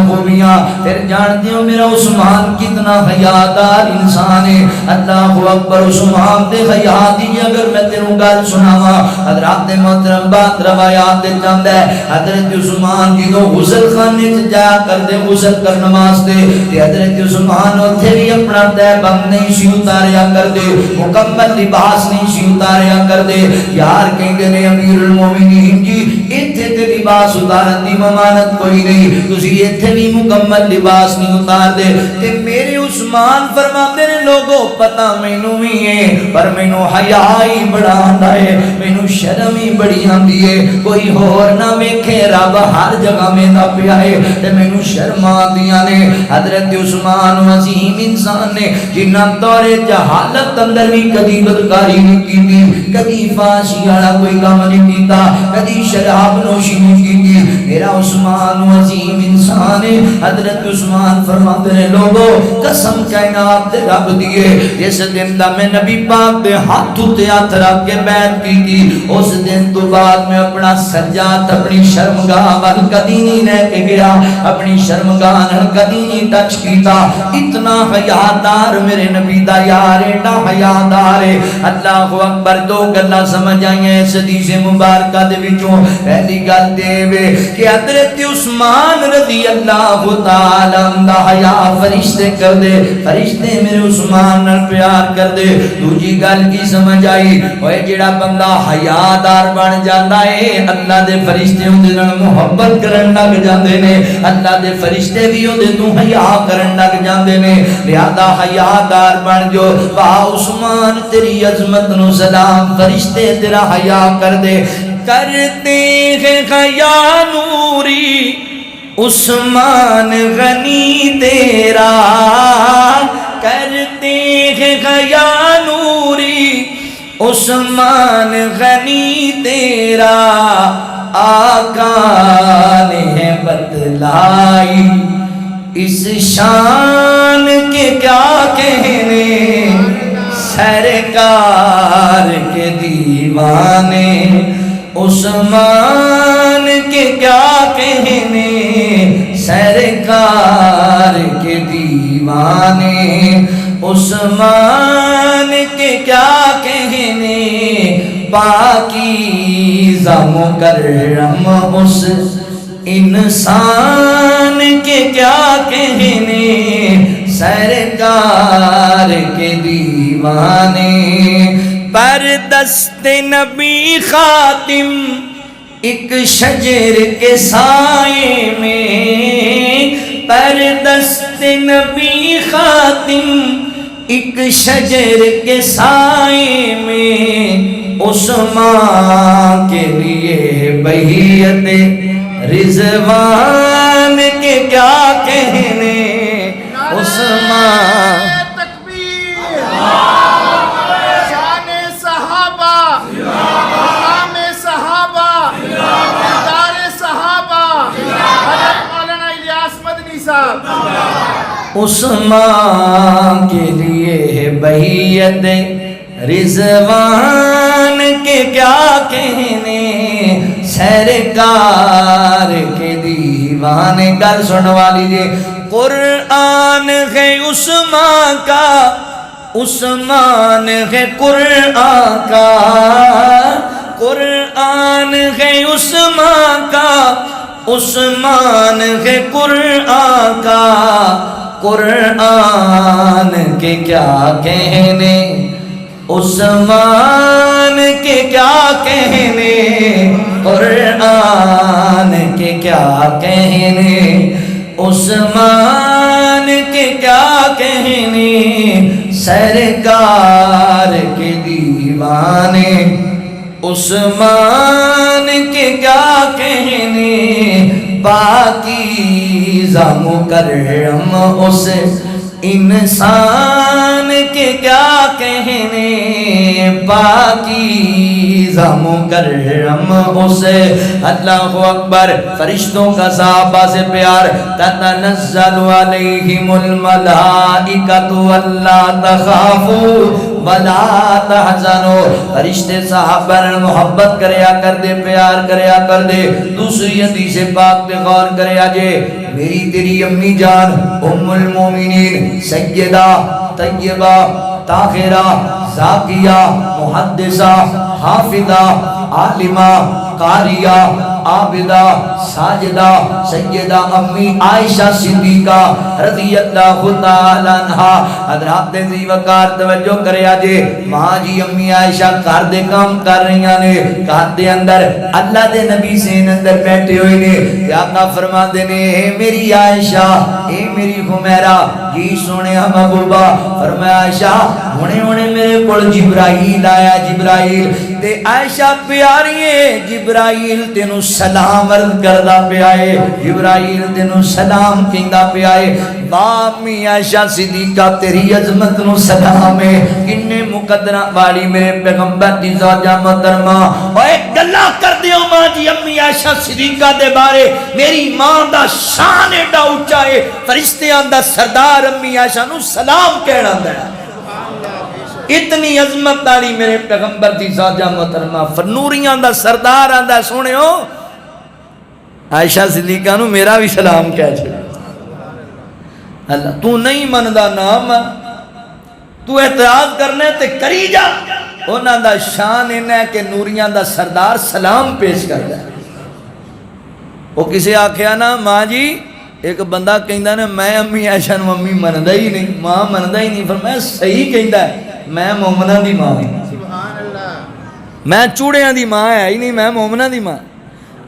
خوبیاں پھر جانتے ہو میرا عثمان کتنا حیادار انسان ہے اللہ اکبر عثمان دے حیا دی اگر میں تینوں گل سناواں حضرات محترم بات روایات تے جاندا ہے حضرت عثمان جدوں غسل خانے وچ جایا کردے غسل کرن واسطے تے حضرت عثمان اوتھے بھی اپنا تہبند نہیں سی اتاریا کردے مکمل لباس نہیں سی اتاریا کردے یار کہندے نے امیر المومنین جی ایتھے تے لباس اتارن دی ممانت کوئی نہیں تسی ایتھے بھی مکمل لباس نہیں اتار دے تے میرے عثمان فرماندے نے لوگو پتہ مینوں بھی ہے پر مینوں حیا ہی بڑا آندا ہے مینوں شرم ہی بڑی آندی ہے کوئی ہور نہ ویکھے رب ہر جگہ میں دا پیا ہے تے مینوں شرم آندیاں نے حضرت عثمان عظیم انسان نے جنہاں دور جہالت اندر بھی کدی بدکاری نہیں کیتی کدی فحاشی والا کوئی کام نہیں کیتا کدی شراب نوشی نہیں کیتی میرا عثمان عظیم انسان ہے حضرت عثمان فرماتے ہیں لوگو قسم کائنات دے رب دیے جس دن دا میں نبی پاک دے ہاتھ تے ہاتھ رکھ کے بیعت کی تھی اس دن تو بعد میں اپنا سجاد اپنی شرمگاہ وال کدی نہیں لے کے گیا اپنی شرمگاہ نال کدی نہیں ٹچ کیتا اتنا حیادار میرے نبی دا یار ایڈا حیادار ہے اللہ اکبر دو گلاں سمجھ آئیں اس حدیث مبارکہ دے وچوں پہلی گل دے وے کہ حضرت عثمان رضی اللہ تعالی عنہ دا حیا فرشتے کر دے فرشتے میرے عثمان نال پیار کر دے دوجی گل کی سمجھ آئی اوے جڑا بندہ حیادار بن جاندا ہے اللہ دے فرشتے اودے نال محبت کرن لگ جاندے نے اللہ دے فرشتے بھی اودے تو حیا کرن لگ جاندے نے لہذا حیادار بن جو وا عثمان تیری عظمت نو سلام فرشتے تیرا حیا کر دے کرتے ہیں حیا نوری عثمان غنی تیرا کرتے ہیں حیا نوری عثمان غنی تیرا آقا نے بتلائی اس شان کے کیا کہنے سرکار کے دیوانے عثمان کے کیا کہنے سرکار کے دیوانے عثمان کے کیا کہنے پاکیزہ مکرم اس انسان کے کیا کہنے سرکار کے دیوانے پر دست نبی خاتم ایک شجر کے سائے میں پر دست نبی خاتم ایک شجر کے سائے میں عثمان کے لیے بیعت رضوان کے کیا کہنے عثمان تکبیر شان صحابہ مقام صحابہ دار صحابہ حضرت مولانا الیاس مدنی صاحب عثمان کے لیے بیعت رضوان کے کیا کہنے سرکار کے دیوانے گل سننے والی جی قرآن ہے عثمان کا عثمان ہے قرآن کا قرآن ہے عثمان کا عثمان ہے قرآن کا قرآن کے کیا کہنے عثمان کے کیا کہنے قرآن کے کیا کہنے عثمان کے کیا کہنے سرکار کے دیوانے عثمان کے کیا کہنے پاکیزہ مکرم اس انسان کے کیا کہنے پاکیزہ مکرم اسے اللہ اکبر فرشتوں کا صحابہ سے پیار تتنزل علیہم الملائکۃ الا تخافوا ولا تحزنوا فرشتے صحابہ نے محبت کریا کر دے پیار کریا کر دے دوسری حدیث پاک پہ غور کریا جے میری تیری امی جان ام المومنین سیدہ طیبہ طاہرہ زاکیہ محدثہ حافظہ عالمہ قاریہ عابدہ ساجدہ سیدہ امی عائشہ صدیقہ رضی اللہ تعالیٰ عنہا حضرات ذی وقار توجہ کرے آجے ماں جی امی عائشہ کار دے کام کر رہی نے کار دے اندر اللہ دے نبی سے اندر بیٹھے ہوئے نے یا آقا فرما دینے اے میری عائشہ اے میری خمیرہ جی سونے ہم محبوبہ فرمایا عائشہ ہونے میرے پڑ جبرائیل آیا جبرائیل تے عائشہ پیاری ہے جبرائیل تینوں سلام عرض کردہ پہ آئے جبرائیل تینوں سلام کہندہ پہ آئے بامی عائشہ صدیقہ تیری عظمت نو سلام ہے کنے مقدرہ والی میرے پیغمبر دی زوجہ محترمہ اور ایک گلہ کر دیو ماں جی امی عائشہ صدیقہ دے بارے میری ماں دا شان ایڈا اونچا ہے فرشتیاں دا سردار امی عائشہ نو سلام کہنا دے اتنی عظمت داری میرے پیغمبر دی زوجہ محترمہ فرنوریاں دا سردار آندہ سونے ہو عائشہ صدیقہ نو میرا بھی سلام کہہ چھوڑے اللہ تو نہیں مندہ نام تو اعتراض کرنے تے کری جا انہاں دا شان انہیں کہ نوریاں دا سردار سلام پیش کر دے وہ کسے آکھیا نا ماں جی ایک بندہ کہندہ نا میں امی عائشہ نو امی مندہ ہی نہیں ماں مندہ ہی نہیں فرمایا صحیح کہندہ ہے میں مومنہ دی ماں سبحان اللہ میں چوڑیاں دی ماں ہے ہی نہیں میں مومنہ دی ماں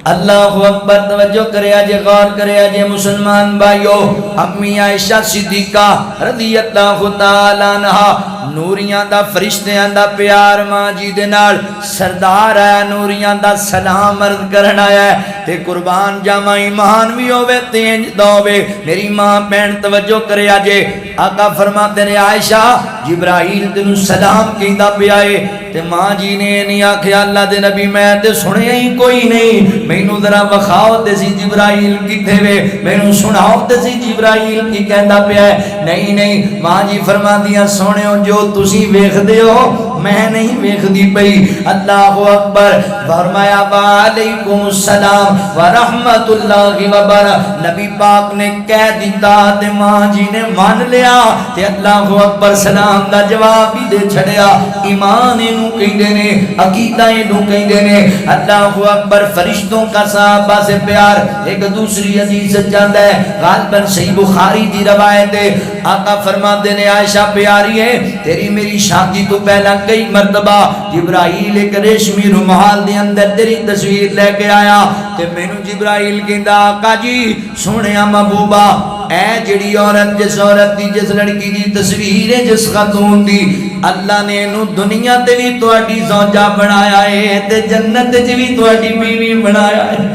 اللہ اکبر توجہ کرے آجے غور کرے آجے مسلمان بھائیو امی عائشہ صدیقہ رضی اللہ تعالیٰ عنہا نوریاں دا فرشتیاں دا پیار ماں جی دے نال سردار آیا نوریاں دا سلام عرض کرنا ہے تے قربان جامع ایمان بھی ہوئے تینج دووے میری ماں بہن توجہ کرے آجے آقا فرماتے نے عائشہ جبرائیل تینوں سلام کہندہ پہ آئے تے ماں جی نے نہیں آکھیا اللہ دے نبی میں تے سنے ہی کوئی نہیں میں نو ذرا بخاؤ تے سی جبرائیل کی تھے وے میں نو سناؤ تے سی جبرائیل کی کہندہ پہ آئے نہیں ماں جی فرما دیا سونے ہو جو تسی ویخ دے ہو میں نہیں ویخ دی پئی اللہ اکبر فرمایا وعلیکم السلام ورحمت اللہ وبرکاتہ نبی پاک نے کہہ دیتا تے ماں جی نے مان لیا تے اللہ اکبر سلام دا جواب بھی دے چھڑیا ایمان انو کہیں دینے عقیدہ انو کہیں دینے اللہ اکبر فرشتوں کا صحابہ سے پیار ایک دوسری حدیث جاندہ ہے غالباً صحیح بخاری دی روایت ہے آقا فرما دینے عائشہ پیاری ہے تیری میری شادی تو پہلا کئی مرتبہ جبرائیل ایک ریشمی رومال دے اندر تیری تصویر لے کے آیا تے میں نو جبرائیل کہندا آقا جی سونیا محبوبہ اے جڑی عورت جس عورت دی جس لڑکی دی تصویر ہے جس خاتون دی اللہ نے نو دنیا تے بھی تواڈی زوجہ بنایا ہے تے جنت تے بھی تواڈی بیوی بنایا ہے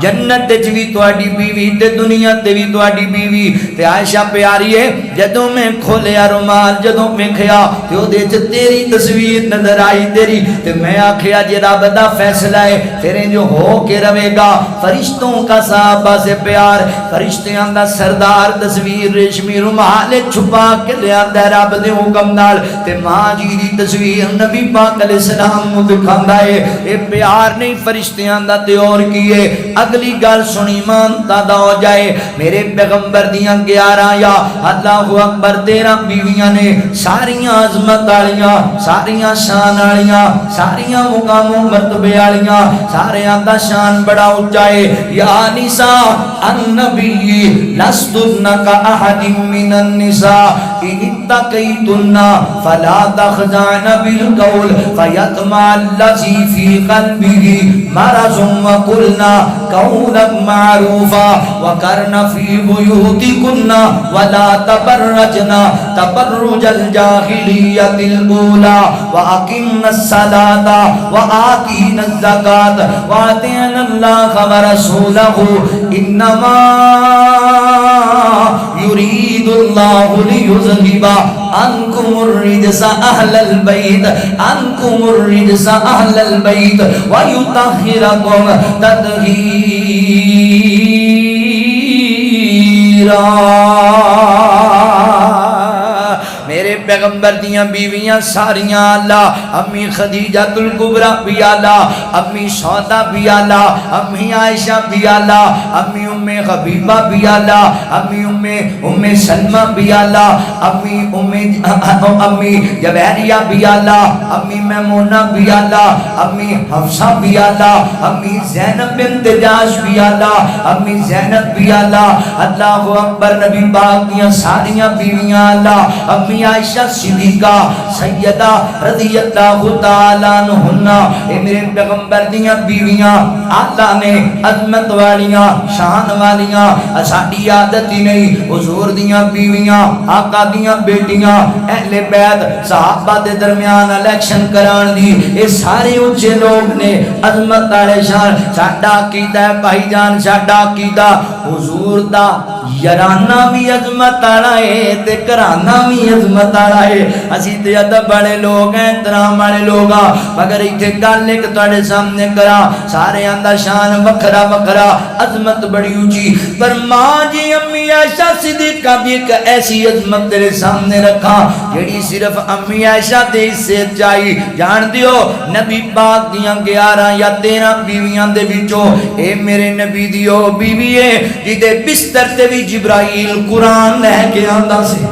جنت وچ وی تہاڈی بیوی تے دنیا تے وی تہاڈی بیوی تے عائشہ پیاری ہے جدوں میں کھولیا رومال جدوں ویکھیا تے او دے وچ تیری تصویر نظر آئی تیری تے میں آکھیا جے رب دا فیصلہ ہے پھر جو ہو کے رہے گا فرشتوں کا صحابہ سے پیار فرشتیاں دا سردار تصویر ریشمی رومال چھپا کے لیا رب دے حکم نال تے ماں جی دی تصویر نبی پاک علیہ السلام نو دکھاندا ہے اے پیار نہیں فرشتیاں دا تے اور کی ہے اگلی گل سنی مان تادا ہو جائے میرے پیغمبر دیاں 11 یا اللہ اکبر 13 بیویاں نے ساریاں عظمت والیاں ساریاں شان والیاں ساریاں مقام و مرتبے والیاں ساریاں دا شان بڑا اونچا ہے یا نساء النبی لستن کا احد من النساء ان اتقیتن فلا تخضعن بالقول فیطمع الذی فی قلبہ مرض وقلنا قولا معروفا وقرن فی بیوتکن ولا تبرجن تبرج الجاہلیت الاولی واقمن الصلاة وآتین الزکاة وآتین اللہ ورسولہ انما یرید اللہ لیذہب عنکم الرجس اہل البیت عنکم الرجس اہل البیت ویطہرکم تطہیرا میرے پیغمبر دیاں بیویاں ساریاں اللہ امی خدیجہ الکبریٰ بھی اللہ امی سودا بھی اللہ امی عائشہ بھی اللہ امی ام حبیبہ بھی اللہ امی ام سلمہ بھی اللہ امی جویریہ بھی اللہ امی میمونہ بھی اللہ امی حفصہ بھی اللہ امی زینب بنت جاش بھی اللہ امی زینب بھی اللہ اللہ اکبر نبی پاک دیاں ساریاں بیویاں اللہ امی عائشہ صدیقہ سیدہ رضی اللہ تعالیٰ عنہا اے میرے پیغمبر دیاں بیویاں اللہ نے عظمت والیاں شان والیاں ساڈی عادت ہی نہیں حضور دیاں بیویاں آقا دیاں بیٹیاں اہل بیت صحابہ دے درمیان الیکشن کران دی اے سارے اونچے لوگ نے عظمت والے شان ساڈا عقیدہ ہے بھائی جان ساڈا عقیدہ حضور دا یارانہ بھی عظمت والا ہے تے کرانہ بھی عظمت والا ہے اسی تے ادب والے لوگ ہیں احترام والے لوگ ہاں مگر ایتھے گل ایک تواڈے سامنے کرا سارے دا شان وکھرا وکھرا عظمت بڑی اونچی پر ماں جی امی عائشہ صدیقہ بھی ایک ایسی عظمت تیرے سامنے رکھا جڑی صرف امی عائشہ دے سے چاہی جان دیو نبی پاک دیاں 11 یا 13 بیویاں دے وچوں اے میرے نبی دیو بیوی ہے جدے بستر تے بھی جبرائیل قرآن لے کے آندا سے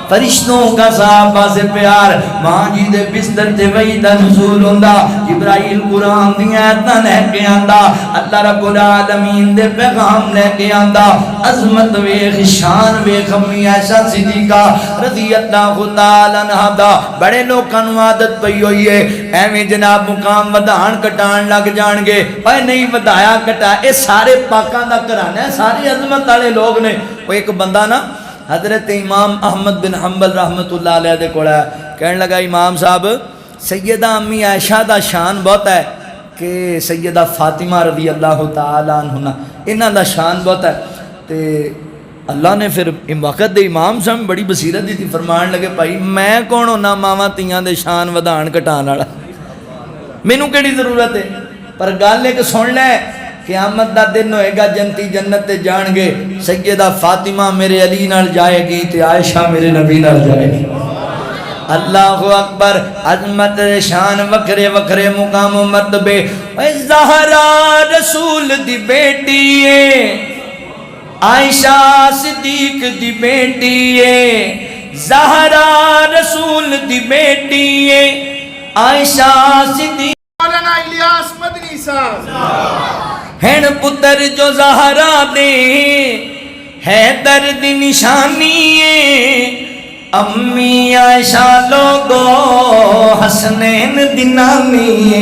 فرشتوں کا صحابہ سے پیار ماں جی دے بستر تے وحی دا نزول ہوندا جبرائیل قرآن دی آیتاں لے کے آندا اللہ رب العالمین دے پیغام لے کے آندا عظمت ویکھ شان ویکھ امی عائشہ صدیقہ رضی اللہ تعالی عنہا دا بڑے لوکاں نوں عادت پئی ہوئی ہے ایویں جناب مقام ودھان کٹان لگ جان گے اے نہیں ودھایا کٹا اے سارے پاکاں دا گھرانہ ہے سارے عظمت والے لوگ نے او ایک بندہ نا حضرت امام احمد بن حنبل رحمت اللہ علیہ دے کوڑا ہے کہنے لگا امام صاحب سیدہ امی عائشہ دا شان بہت ہے کہ سیدہ فاطمہ رضی اللہ تعالیٰ عنہ انہاں دا شان بہت ہے تے اللہ نے پھر وقت دے امام صاحب بڑی بصیرت دی تھی فرمان لگے بھائی میں کون ہونا ماواں تیاں دے شان ودھان گھٹان والا مینوں کیڑی ضرورت ہے پر گل ایک سن لے قیامت دا دن ہوئے گا جنتی جنت تے جان گے سیدہ فاطمہ میرے علی نال جائے گی تے عائشہ میرے نبی نال جائے گی اللہ اکبر عظمت شان وکھرے وکھرے مقام و مرتبے زہرا رسول دی بیٹی ہے عائشہ صدیق دی بیٹی ہے زہرا رسول دی بیٹی ہے عائشہ صدیق مولانا الیاس مدنی صاحب ہن پتر جو زہرا دے حیدر دی نشانی ہے امی عائشہ لوگو حسنین دی نامی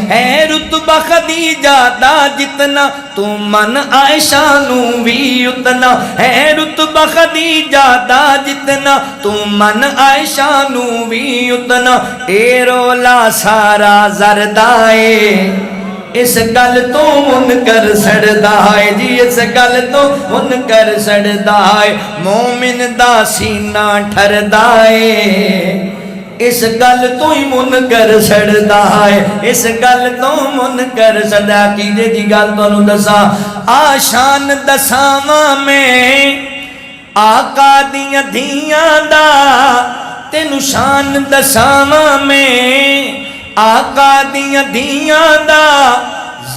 ہے رتبہ خدیجہ دا جتنا تو من عائشہ نو بھی اتنا ہے رتبہ خدیجہ دا جتنا تو من عائشہ نو بھی اتنا اے رولا سارا زردائے اس گل تو منکر سڑدا ہے جی اس گل تو منکر سڑدا ہے مومن دا سینہ ٹھردا ہے اس گل تو ہی منکر سڑدا ہے اس گل تو منکر سڑدا عقیدے دی گل تانوں دساں آشان دساواں میں آقا دیاں دھیاں دا تینوں شان دساواں میں آقا دیاں دھیاں دا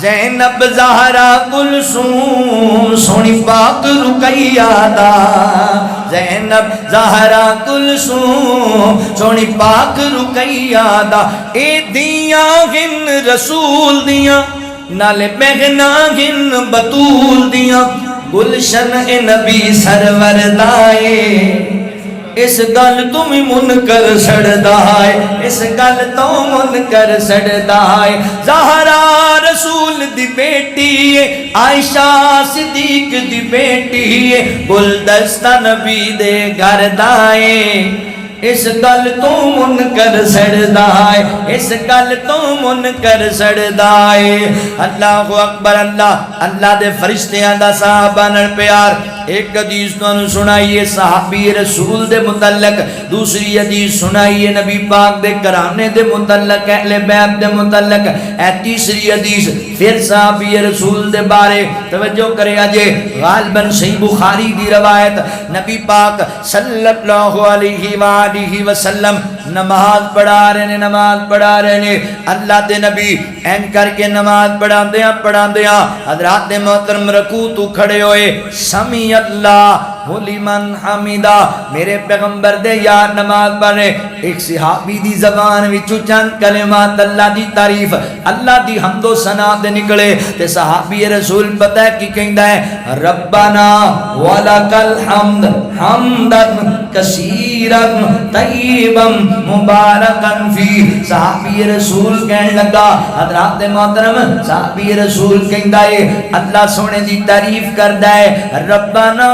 زینب زہرا کلثوم سونی پاک رقیہ دا زینب زہرا کلثوم سونی پاک رقیہ دا اے دیاں گن رسول دیاں نالے بہنا گن بطول دیاں گلشن اے نبی سرور دائے اس گل تو بھی منکر سڑدا ہے اس گل تو منکر سڑدا ہے زہرا رسول دی بیٹی ہے عائشہ صدیق دی بیٹی ہے گلدستہ نبی دے گھر دائے اس گل تو منکر سڑدا ہے اس گل تو منکر سڑدا ہے اللہ اکبر اللہ دے فرشتیاں دا صحابہ نال پیار ایک حدیث تو سنائیے صحابی رسول دے متعلق دوسری حدیث سنائیے نبی پاک دے کرانے دے متعلق اہل بیت دے متعلق تیسری حدیث پھر صحابی رسول دے بارے توجہ کرے آجے غالباً صحیح بخاری دی روایت نبی پاک صلی اللہ علیہ وآلہ وسلم نماز پڑھا رہے نے اللہ دے نبی این کر کے نماز پڑھا دیا حضرات محترم رکوع تو کھڑے ہوئے سمی اللہ لمن حمیدہ میرے پیغمبر دے یار نماز پڑھے ایک صحابی دی زبان وچوں چند کلمات اللہ دی تعریف اللہ دی حمد و ثنا دے نکلے تے صحابی رسول پتہ ہے کی کہندا ہے ربنا ولکل حمد حمدا کثیرا طیبا مبارکا فی صحابی رسول کہنے لگا حضرات محترم صحابی رسول کہندا ہے اللہ سونے دی تعریف کردا ہے ربنا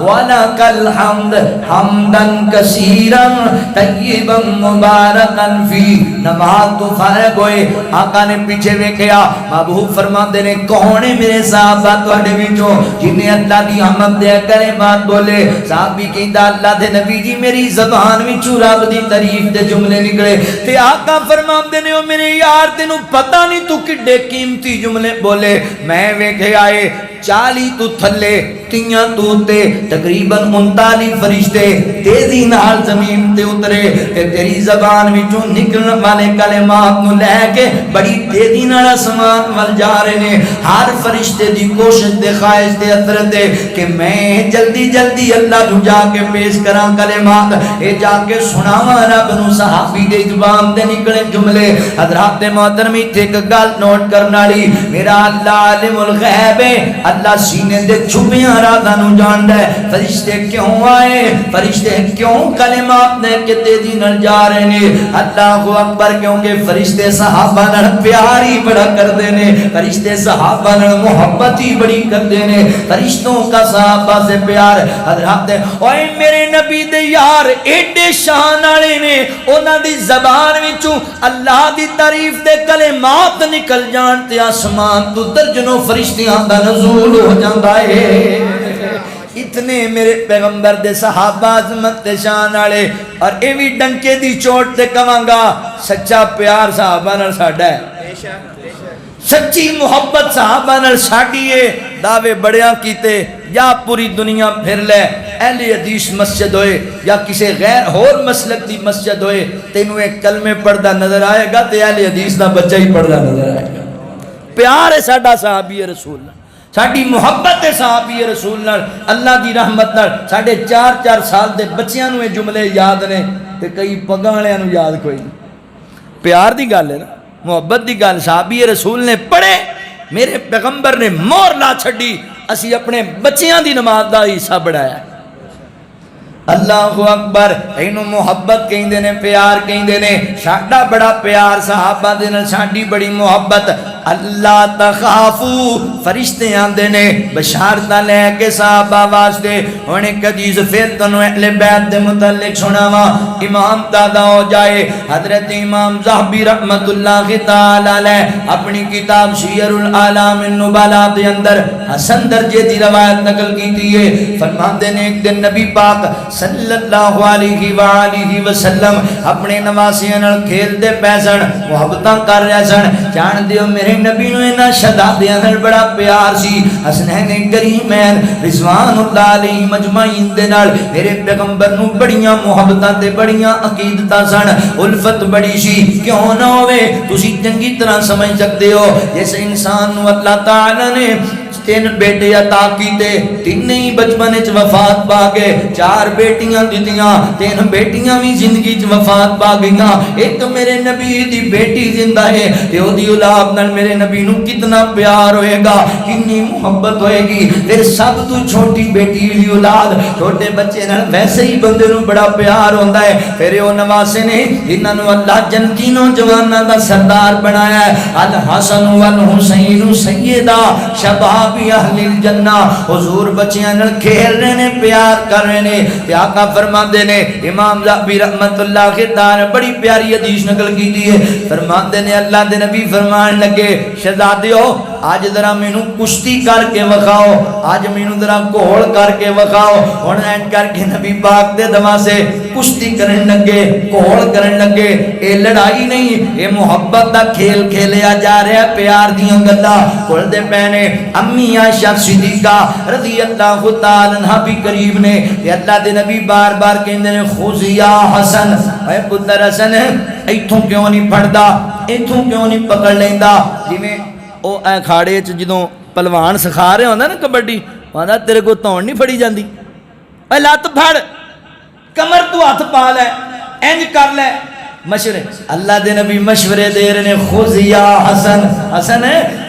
وَلَكَ الْحَمْدِ حَمْدًا كَثِيرًا طَيِّبًا مُبَارَكًا فِيهِ نماز تو فارغ ہوئے آقا نے پیچھے ویکھیا محبوب فرماندے نے کون ہے میرے صحابہ تواڈے وچوں جنہیں اللہ دی حمد دے کلمات بولے صحابی کہندا اللہ دے نبی جی میری زبان وچوں رب دی تعریف دے جملے نکلے تے آقا فرماندے نے او میرے یار تینوں پتہ نہیں تو کڈے قیمتی جملے بولے میں ویکھیا اے 40 تو تھلے 30 تو تے تقریباً 39 فرشتے تیزی نال زمین تے اترے کہ تیری زبان وچوں نکلن والے کلمات نو لے کے بڑی تیزی نال آسمان ول جا رہے نے ہر فرشتے دی کوشش دے خواہش دے اثر دے کہ میں جلدی جلدی اللہ نو جا کے پیش کراں کلمات اے جا کے سناواں رب نو صحابی دے زبان دے نکلے جملے حضرات محترم ایک گل نوٹ کرن والی میرا اللہ عالم الغیب ہے اللہ سینے دے چھپیاں رازاں نو جاندا ہے فرشتے کیوں آئے فرشتے کیوں کلمات دے کے تیزی نال جا رہے نے اللہ اکبر کیونکہ فرشتے صحابہ نال پیار ہی بڑا کردے نے فرشتے صحابہ نال محبت ہی بڑی کردے نے فرشتوں کا صحابہ سے پیار حضرات اوئے میرے نبی دے یار ایڈے شان والے نے انہاں دی زبان وچوں اللہ دی تعریف دے کلمات نکل جان تے آسمان تو درجنوں فرشتیاں دا نزول ہو جاندا ہے اتنے میرے پیغمبر دے صحابہ عظمت تے شان والے اور اے وی ڈنکے دی چوٹ تے کہاں گا سچا پیار صحابہ نال ساڈا ہے سچی محبت صحابہ نال ساڈی ہے دعوے بڑیاں کیتے یا پوری دنیا پھر لے اہل حدیث مسجد ہوئے یا کسی غیر اور مسلک دی مسجد ہوئے تینوں ایک کلمے پڑھدا نظر آئے گا تے اہل حدیث دا بچہ ہی پڑھدا نظر آئے گا پیار ہے ساڈا صحابی رسول ساڈی محبت ہے صحابی رسول نال اللہ دی رحمت نال ساڈے 4 سال دے بچیاں نوں اے جملے یاد نے تے کئی پگاں والےاں نوں یاد کوئی نہیں پیار دی گل ہے نا محبت دی گل صحابی رسول نے پڑھے میرے پیغمبر نے مور لا چھڈی اسی اپنے بچیاں دی نماز دا حصہ بڑھایا اللہ اکبر اینو محبت کہندے نے پیار کہندے نے ساڈا بڑا پیار صحابہ دے نال ساڈی بڑی محبت اللہ تخافو فرشتے آندے نے بشارتاں لے کے صحابہ واسطے. ہن ایک حدیث پھر تانوں اہل بیت دے متعلق سناواں. امام دادا ہو جائے حضرت امام ذہبی رحمت اللہ تعالی علیہ اپنی کتاب سیر الاعلام النبلاء دے اندر حسن درجے دی روایت نقل کیتی ہے. فرماندے نے ایک دن نبی پاک صلی اللہ علیہ وآلہ وسلم اپنے نواسیاں نال کھیلدے پے سن, محبتاں کر رہے سن. جان دیو میرے نبی نو انہاں شہزادیاں نال بڑا پیار سی. حسنین کریمین رضوان اللہ علیہ مجمعین دے نال میرے پیغمبر نو بڑیاں محبتاں تے بڑیاں عقیدتاں سن, الفت بڑی سی. کیوں نہ ہوئے تسی چنگی طرح سمجھ سکتے ہو جس انسان نو اللہ تعالی نے 3 بیٹے عطا کیتے, 3 ہی بچپن وچ وفات پا گئے. 4 بیٹیاں دتیاں, 3 بیٹیاں بھی زندگی وچ وفات پا گئیاں. ایک میرے نبی دی بیٹی زندہ ہے تے او دی اولاد نال میرے نبی نو کتنا پیار ہوئے گا, کتنی محبت ہوئے گی. پھر سب تو چھوٹی بیٹی دی اولاد چھوٹے بچے نال ویسے ہی بندے نو بڑا پیار ہوندا ہے. پھر او نواسے نے انہاں نو اللہ جنتی نوجواناں دا سردار بنایا ہے. الحسن والحسین سیدہ شباب اہل الجنہ. حضور بچیاں نال کھیل رہے نے, پیار کر رہے نے. تے آقا فرماندے نے امام ذہبی رحمت اللہ تعالی بڑی پیاری حدیث نقل کیتی ہے. فرماندے نے اللہ دے نبی فرمان لگے شہزادیو آج ذرا مینوں کشتی کر کے وکھاؤ, آج مینوں ذرا گھوڑ کر کے وکھاؤ. ہن این کر کے نبی پاک دے دما سے کشتی کرن لگے, گھوڑ کرن لگے. اے لڑائی نہیں, اے محبت دا کھیل کھیلیا جا رہا ہے, پیار دیاں گلاں کھلدے پے نے. امی عائشہ صدیقہ رضی اللہ تعالی عنہا بھی قریب نے. تے اللہ دے نبی بار بار کہندے نے خذ یا حسن, اے پتر حسن ایتھوں کیوں نہیں پھڑدا, ایتھوں کیوں نہیں پکڑ لیندا. جویں او اے کھاڑے وچ جدوں پہلوان سکھا رہے ہوندا نا کبڈی, آندا تیرے کو تون نہیں پھڑی جاندی, اے لت پھڑ, کمر تو ہاتھ پا لے, انج کر لے. مشورے اللہ دے نبی مشورے دے رہے نے خذ یا حسن, حسن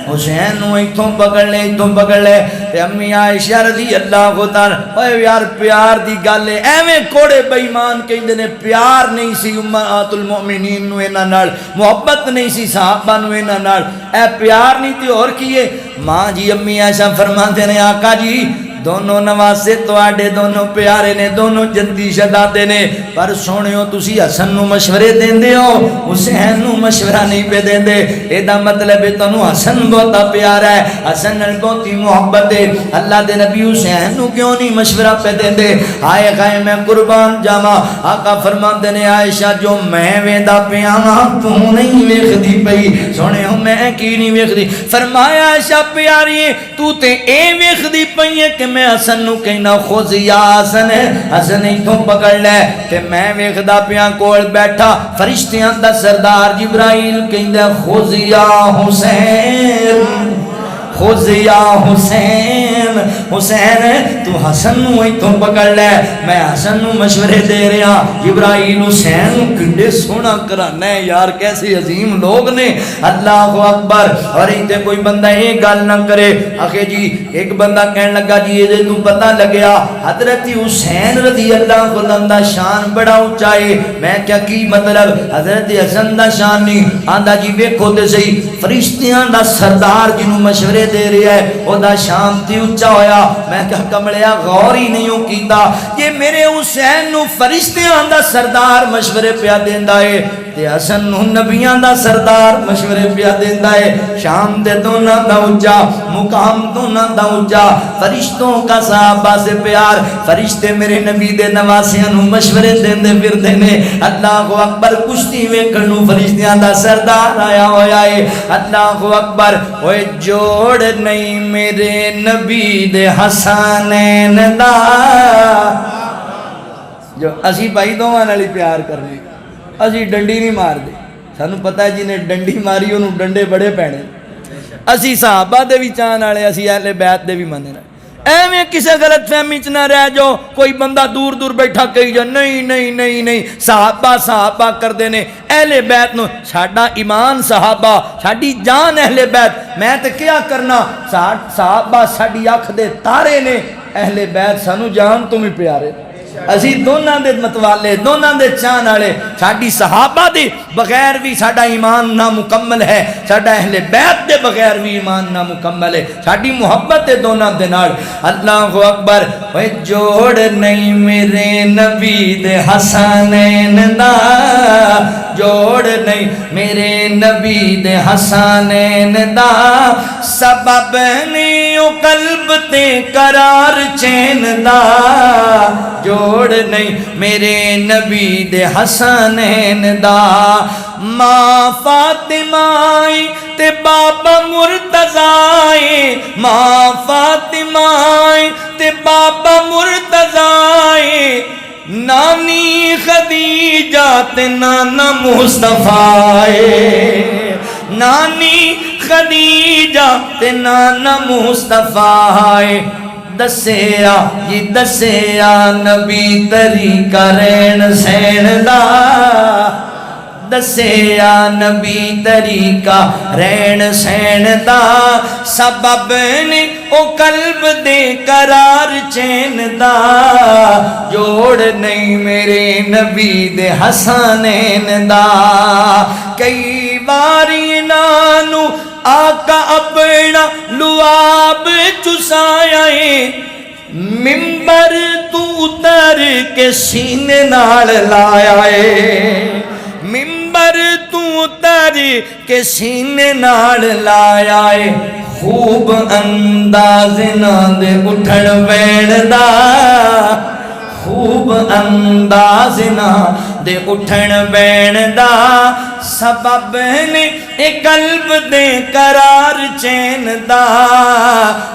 حسین نو ایتھوں پکڑ لے, ایتھوں پکڑ لے. تے امی عائشہ رضی اللہ تعالی اوے یار پیار دی گل ہے, ایویں کوڑے بے ایمان کہندے نے پیار نہیں سی امہات المؤمنین نو انہاں نال, محبت نہیں سی صحابہ نو انہاں نال, اے پیار نہیں تے اور کی ہے. ماں جی امی عائشہ فرماندے نے آقا جی دونوں نواسے تواڈے دونوں پیارے نے, دونوں جنتی شہزادے نے, پر سونیو تسی حسن نو مشورے دیندے ہو, حسین نو مشورہ نہیں پہ دیندے. اے دا مطلب ہے تانوں حسن بہت پیارا ہے, حسن نال بہت محبت ہے. اللہ دے نبی حسین نو کیوں نہیں مشورہ پہ دیندے. آئے گئے میں قربان جاواں, آقا فرماندے نے عائشہ جو میں ویندا پیاں تو نہیں ویکھدی پئی. سونیو میں کی نہیں ویکھدی. فرمایا عائشہ پیاری تو تے اے ویکھدی پئی ہے کہ میں حسن نو کہنا خذ یا حسن, حسن ایتھوں پکڑ لے. تے میں ویکھدا پیاں کول بیٹھا فرشتیاں دا سردار جبرائیل کہندا خذ یا حسین, خذ یا حسین, حسین تو حسن نو ایتھوں پکڑ لے, میں حسن نو مشورے دے رہا. جبرائیل حسین کڈے سونا کرانا ہے یار, کیسے عظیم لوگ نے. اللہ اکبر. اور ایتھے کوئی بندہ یہ گل نہ کرے آخے جی ایک بندہ کہن لگا جی یہ تو پتہ لگیا حضرت حسین رضی اللہ عنہ دا شان بڑا اونچا ہے. میں کیا کی مطلب, حضرت حسن دا شان نہیں. آندا جی ویکھو تے صحیح فرشتیاں دا سردار جنوں مشورے دے رہی ہے او دا شان تے اونچا ہویا. میں کہا کملیا غور ہی نہیں کیتا کہ میرے حسین نو فرشتیاں دا سردار مشورے پیا دیندا ہے تے حسن نو نبیاں دا سردار مشورے پیا دیندا ہے. شان دے دونوں دا اونچا, مقام دونوں دا اونچا, فرشتوں کا صحابہ سے پیار. فرشتے میرے نبی دے نواسیاں نو مشورے دیندے پھردے نے. اللہ اکبر. کشتی ویکھن نو فرشتیاں دا سردار آیا ہویا ہے. اللہ اکبر. اوے جوڑ نہیں میرے نبی دے حسنین دا, جو اسی بھائی دوواں نال پیار کرنے, اسی ڈنڈی نہیں مار دے. سانو پتہ ہے جنہیں ڈنڈی ماری انہوں ڈنڈے بڑے پینے. اسی صحابہ دے بھی چاہن والے, اسی اہل بیت دے بھی مننے رہے. ایویں کسے غلط فہمی چ نہ رہ جاؤ. کوئی بندہ دور دور بیٹھا کہی جا نہیں نہیں نہیں نہیں, صحابہ صحابہ کر دینے. اہل بیت نو ساڈا ایمان صحابہ, ساڈی جان اہل بیت. میں تے کیا کرنا, صحابہ ساڈی اکھ دے تارے نے, اہل بیت سانو جان تو بھی پیارے. اسی دونوں دے متوالے دونوں دے چاہن والے ساڈی صحابہ دے بغیر بھی ساڈا ایمان نامکمل ہے ساڈا اہل بیت دے بغیر بھی ایمان نامکمل ہے ساڈی محبت ہے دونوں دے نال اللہ اکبر اوے جوڑ نہیں میرے نبی دے حسنین دا جوڑ نہیں میرے نبی دے حسنین دا سبب نہیں او قلب تے قرار چین دا جوڑ نہیں میرے نبی دے حسنین دا ماں فاطمہ تے بابا مرتضی ماں فاطمہ تے بابا مرتضی نانی خدیجہ تے نانا مصطفیٰ نانی خدیجہ تے نانا مصطفیٰ دسیا یہ دسیا نبی طریقہ رین سین دا دسیا نبی طریقہ رین سین دا سبب نے او قلب دے قرار چین دا جوڑ نہیں میرے نبی دے حسنین دا کئی باری نانو آقا اپنا لعاب چسایا ہے ممبر تو اتر کے سینے نال لایا ہے ممبر تو اتر کے سینے نال لایا ہے خوب انداز نہ دے اٹھن بین دا خوب انداز نہ دے اٹھن بین دا سبب نے اے قلب دے قرار چین دا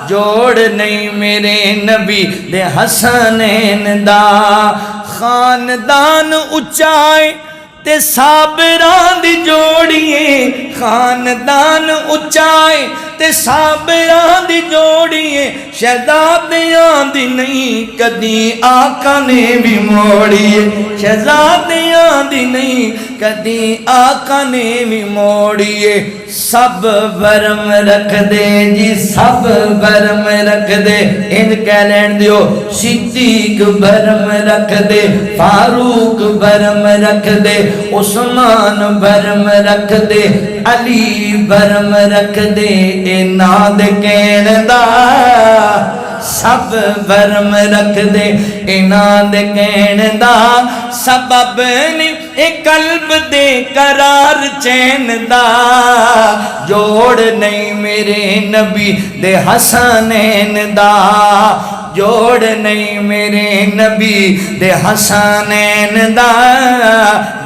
جوڑ نہیں میرے نبی دے حسنین دا خاندان اچائے تے صابران دی جوڑیے خاندان اچائے تے صابران دی جوڑیے شہزادیاں دی نہیں کدی آقا نے بھی موڑیے شہزادیاں دی نہیں کدی آقا نے بھی موڑیے سب برم رکھ دے جی سب برم رکھ دے ان کہہ لین دیو صدیق برم رکھ دے فاروق برم رکھ دے عثمان برم رکھ دے علی برم رکھ دے اے ناد کین دا سب برم رکھ دے اے ناد کین دا سبب نہیں اے قلب دے قرار چین دا جوڑ نہیں میرے نبی دے حسنین دا جوڑ نہیں میرے نبی دے حسنین دا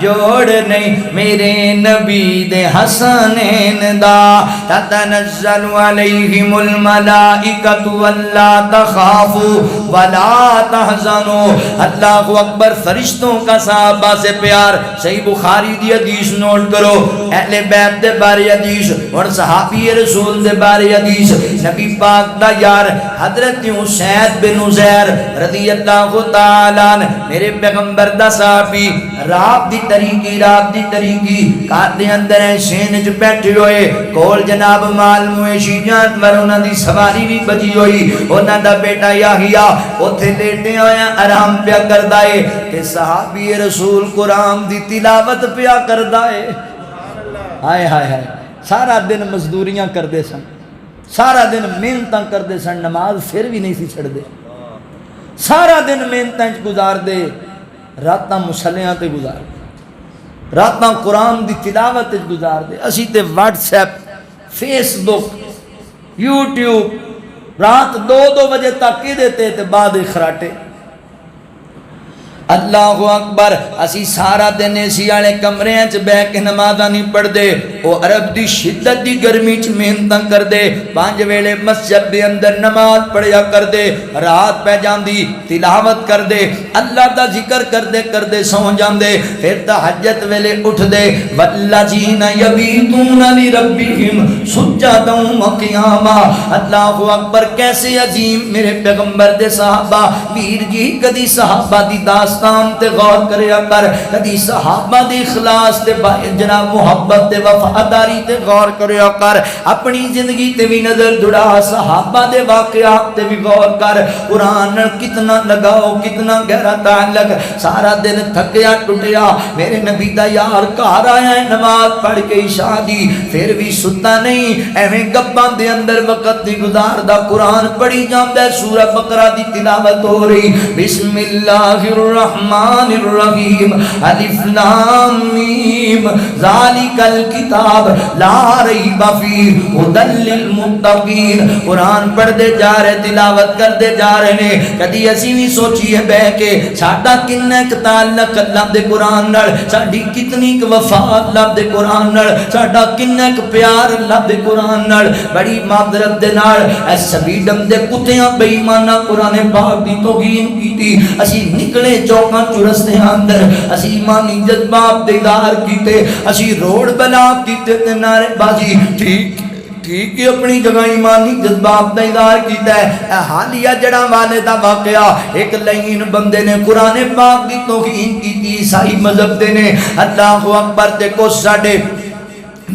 جوڑ نہیں میرے نبی دے حسنین دا تتنزل علیہم الملائکۃ ولا تخافوا ولا تحزنوا اللہ اکبر فرشتوں کا صحابہ سے پیار صحیح بخاری دی حدیث نوٹ کرو اہل بیت دے بارے حدیث اور صحابی رسول دے بارے حدیث نبی پاک دا یار حضرت حسین بن عزیر رضی اللہ تعالیٰ میرے پیغمبر دا صحابی رات دی طریقی کار دے اندر شین جو بیٹھے ہوئے کول جناب مال مویشی جانور انہاں دی سواری بھی بجی ہوئی انہاں دا بیٹا یحییٰ اوتھے لیٹے ہویا آرام پیا کردا ہے کہ صحابی رسول قرآن دی تلاوت پیا کردا ہے ہائے ہائے ہائے سارا دن مزدوریاں کردے سن سارا دن محنتاں کردے سن نماز پھر بھی نہیں سی چھڑ دے سارا دن محنتاں گزار دے راتاں مصلیاں تے گزار دے راتاں قرآن دی تلاوت گزار دے اسی تے واٹس ایپ فیس بک یوٹیوب رات 2 بجے تک کی دیتے تے بعد خراٹے اللہ اکبر اسی سارا دن اسی والے کمرے چ بیٹھ کے نمازاں نہیں پڑھ دے او عرب دی شدت دی گرمی چ محنتاں کر دے 5 ویلے مسجد دے اندر نماز پڑھیا کر دے رات پہ جاندی تلاوت کر دے اللہ دا ذکر کر دے سو جاندے پھر تہجد ویلے اٹھ دے والذین یبیتون لربہم سجدا وقیاما اللہ اکبر کیسے عظیم میرے پیغمبر دے صحابہ ویر جی کدی صحابہ دی داستان تے غور کریا کر کدی صحابہ دی اخلاص تے جناب محبت تے وفا وفاداری تے غور کریا کر، اپنی زندگی تے بھی نظر دوڑا، صحابہ دے واقعات تے بھی غور کر، قرآن کتنا لگاؤ، کتنا گہرا تعلق، سارا دن تھکیا ٹوٹیا، میرے نبی دا یار گھر آیا ہے نماز پڑھ کے عشاء دی، پھر بھی ستا نہیں، ایویں گپاں دے اندر وقت دی گزاردا، قرآن پڑھی جاندا ہے، سورہ بقرہ دی تلاوت ہو رہی، بسم اللہ الرحمن الرحیم، الف لام میم، ذالک الکتاب لا ریب فیہ ھدی للمتقین، قرآن پڑھتے جا رہے، تلاوت کرتے جا رہے نے، کدی اسی بھی سوچیے بہ کے ساڈا کنا ایک تعلق اللہ دے قرآن نال، ساڈی کتنی ایک وفا اللہ دے قرآن نال، ساڈا کنا ایک پیار اللہ دے قرآن نال، بڑی معذرت دے نال اے سبیڈم دے کتیاں بے ایماناں قرآن پاک دی توہین کیتی، اسی نکلے چوکاں چرستے اندر، اسی ایمانی جذبات دے اظہار کیتے، اسی روڑ بلا کیتے تے نعرے بازی ٹھیک ہے، اپنی جگہ ایمانی جذبات دا اظہار کیتا ہے۔ اے حالیہ جڑا والے دا واقعہ، ایک لعین بندے نے قرآن پاک دی توہین کیتی، عیسائی مذہب دے نے، اللہ اکبر تے کو ساڈے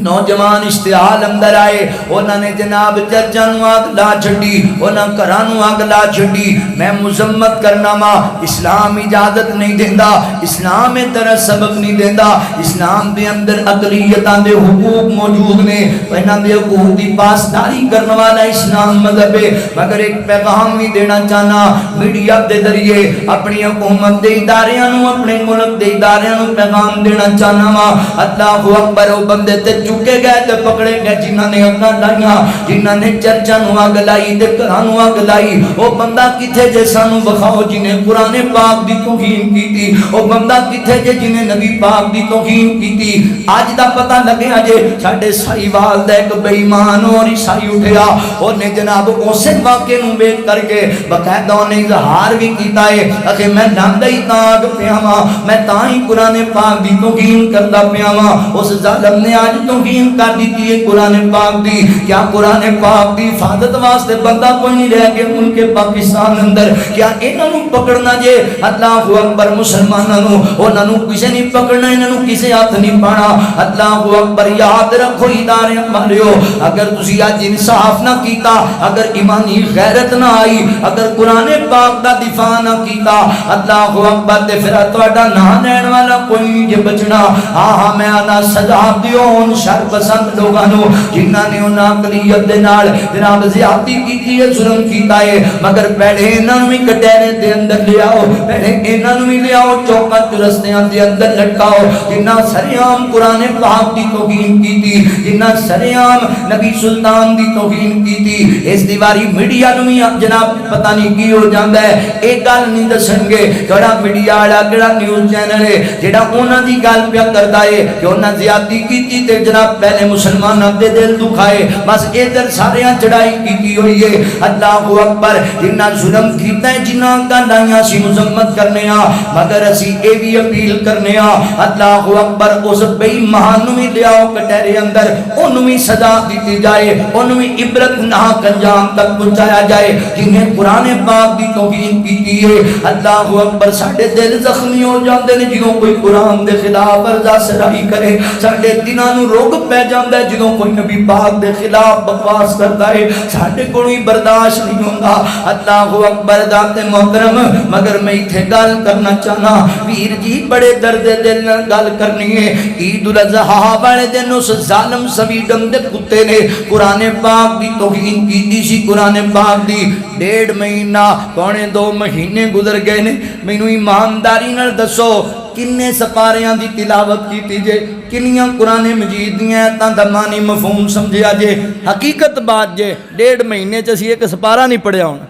نوجوان اشتعال اندر آئے، انہوں نے جناب چرچاں نو آگ لا چھڑی، انہوں گھراں نو آگ لا چھڑی، میں مذمت کرنا وا، اسلام اجازت نہیں دیندا، اسلام طرح سبق نہیں دیندا، اسلام دے اندر اقلیتاں دے حقوق موجود نے، انہاں دے حقوق دی پاسداری کرنے والا اسلام مذہب ہے، مگر ایک پیغام بھی دینا چاہنا، میڈیا دے ذریعے اپنی حکومت دے اداریاں نو، اپنے ملک دے اداریاں نو پیغام دینا چاہنا وا، اللہ اکبر، او بندے تے چکے گئے تے پکڑے گئے جنہاں نے اگاں لائیاں، جنہاں نے چرچاں نو اگ لائی تے گھراں نو اگ لائی، او بندہ کتھے جے سانو بخاؤ جنہیں قرآن پاک دی توہین کیتی، او بندہ کتھے جے جنہیں نبی پاک دی توہین کیتی، آج دا پتہ لگیا جے ساڈے سائیوال دا ایک بے ایمان اور عیسائی اٹھیا، اونے جناب اسے واقعے نو بیک کر کے باقاعدہ نے اظہار بھی کیتا ہے کہ میں لاندا ہی تاں اگ پیا واں، میں تاں ہی قرآن پاک دی توہین کردا پیا واں، اس ظالم نے آج توہین کر دیتی ہے قرآن پاک دی، کیا قرآن پاک دی حفاظت واسطے بندہ کوئی نہیں رہ گیا ملک پاکستان اندر، کیا انہاں نو پکڑنا جے، اللہ اکبر، مسلماناں نو انہاں نو کسے نہیں پکڑنا، انہاں نو کسے ہاتھ نہیں پانا، اللہ اکبر، یاد رکھو ادارے والےو، اگر تسی اج انصاف نہ کیتا، اگر ایمانی غیرت نہ آئی، اگر قرآن پاک دا دفاع نہ کیتا، اللہ اکبر، تے پھر تہاڈا نام لین والا کوئی نہیں جے بچنا، ہاں میں آنا سزا دیو ان شر پسند لوگاں نو جنہاں نے انہاں اقلیت دے نال جناب زیادتی کیتی ہے، ظلم کیتا ہے، مگر پہلے انہاں نو بھی کٹہرے دے اندر لے آؤ، پہلے انہاں نو بھی لے آؤ، چوکاں چرستیاں دے اندر لٹکاؤ، جنہاں سریعام قرآن پاک دی توہین کیتی، جنہاں سریعام نبی سلطان دی توہین کیتی، اس دیواری میڈیا نو بھی جناب پتہ نہیں کی ہو جاندا ہے، ایک گل نہیں دسن گے کیڑا میڈیا والا کیڑا نیوز چینل ہے جڑا انہاں دی گل پیا کردا ہے کہ انہاں زیادتی کیتی تے جناب پہلے مسلمانوں دے دل دکھائے، بس ادھر ساریاں چڑھائی کیتی ہوئی ہے، اللہ اکبر، جنہاں ظلم کیتا ہے، جنہاں کا لائیاں سی مذمت کرنے ہاں، مگر اسی اے بھی اپیل کرنے ہاں، اللہ اکبر، اس بے ایمان نو بھی لے آؤ کٹہرے اندر، انہوں بھی سزا دیتی جائے، انہوں بھی عبرت ناک انجام تک پہنچایا جائے، جنہیں قرآن پاک دی توہین کیتی ہے، اللہ اکبر، ساڈے دل زخمی ہو جاندے نے جدوں کوئی قرآن دے خلاف ارزا سرائی کرے، ساڈے دلاں نو روگ پہ جاندا ہے جدوں کوئی نبی پاک دے خلاف بکواس کرتا ہے، ساڈے کوئی برداشت نہیں ہوندا، اللہ اکبر، ذات محترم، مگر میں ایتھے گل کرنا چاہنا ویر جی بڑے درد دل نال گل کرنی ہے، عید الاضحیٰ والے دن اس ظالم سویڈن دے کتے نے قرآن پاک دی توہین کیتی سی، قرآن پاک دی 1.5 مہینہ پونے 2 مہینے گزر گئے نے، مینوں ایمانداری نال دسو کنے سپاریاں دی تلاوت کیتی جے، کنیاں قرآن مجید دیاں آیتاں دا معنی مفہوم سمجھیا جے، حقیقت بات جے 1.5 مہینے چ اسی ایک سپارہ نہیں پڑھیا ہونا،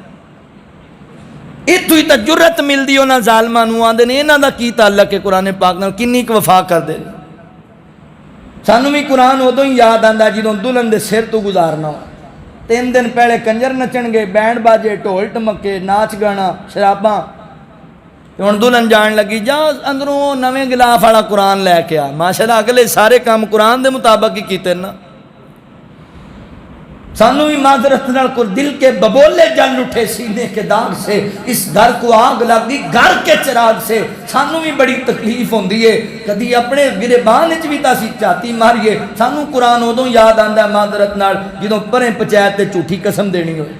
اتوں ہی تے جرت ملدی انہاں ظالماں نوں، آندے نے انہاں دا کی تعلق ہے قرآن پاک نال، کنی ک وفا کر دے، سانوں بھی قرآن ادوں ہی یاد آندا جدوں دلہن دے سر تو گزارنا ہو، 3 دن پہلے کنجر نچن گے، بینڈ باجے، ڈھول ٹمکے، ناچ گانا، شراباں، ہن دلہن جان لگی جا اندروں نویں غلاف والا قرآن لے کے آ، ماشاءاللہ اگلے سارے کام قرآن دے مطابق ہی کیتے نا، سانو بھی معذرت نال کو دل کے ببولے جل اٹھے سینے کے داغ سے، اس گھر کو آگ لگی گھر کے چراغ سے، سانو بھی بڑی تکلیف ہوندی ہے، کدی اپنے گربان وچ بھی تاسی چاتی ماریے، سانو قرآن ادوں یاد آندا ہے معذرت نال جدوں پریں پنچایت تے جھوٹھی قسم دینی ہوئے۔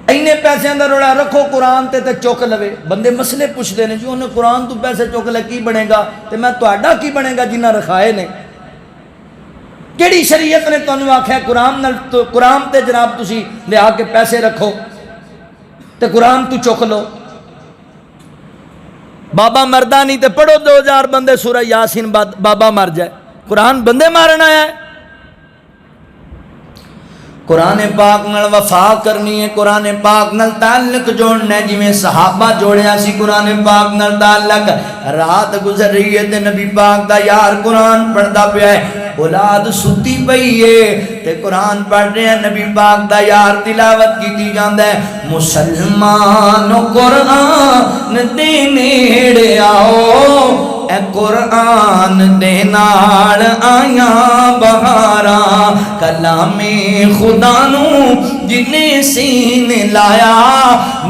اینے پیسے دا روڑا رکھو قرآن تے چک لوے، بندے مسئلے پوچھتے ہیں جی انہیں قرآن تو پیسے چک لے کی بنے گا تے میں تہاڈا کی بنے گا جنہ رکھائے نے؟ کیڑی شریعت نے تانوں آکھیا قرآن تے جناب تسی لیا کے پیسے رکھو تے قرآن تو چک لو؟ بابا مردہ نہیں تے پڑھو 2000 بندے سورہ یاسین بابا مر جائے، قرآن بندے مارنا ہے؟ قرآن پاک نال وفا کرنی ہے، قرآن پاک نال تعلق جوڑنا ہے، جی میں صحابہ جوڑیا سی قرآن پاک نال تعلق۔ رات گزر رہی ہے تے نبی پاک دا یار قرآن پڑھدا پیا ہے، اولاد ستی پئی ہے تے قرآن پڑھ رہے ہیں، نبی پاک دا یار تلاوت کیتی جاندا ہے، مسلمانو قرآن دے نیڑے آؤ، اے قرآن دے نال آیاں بہاراں، کلام خدا نو جنے سین لایا،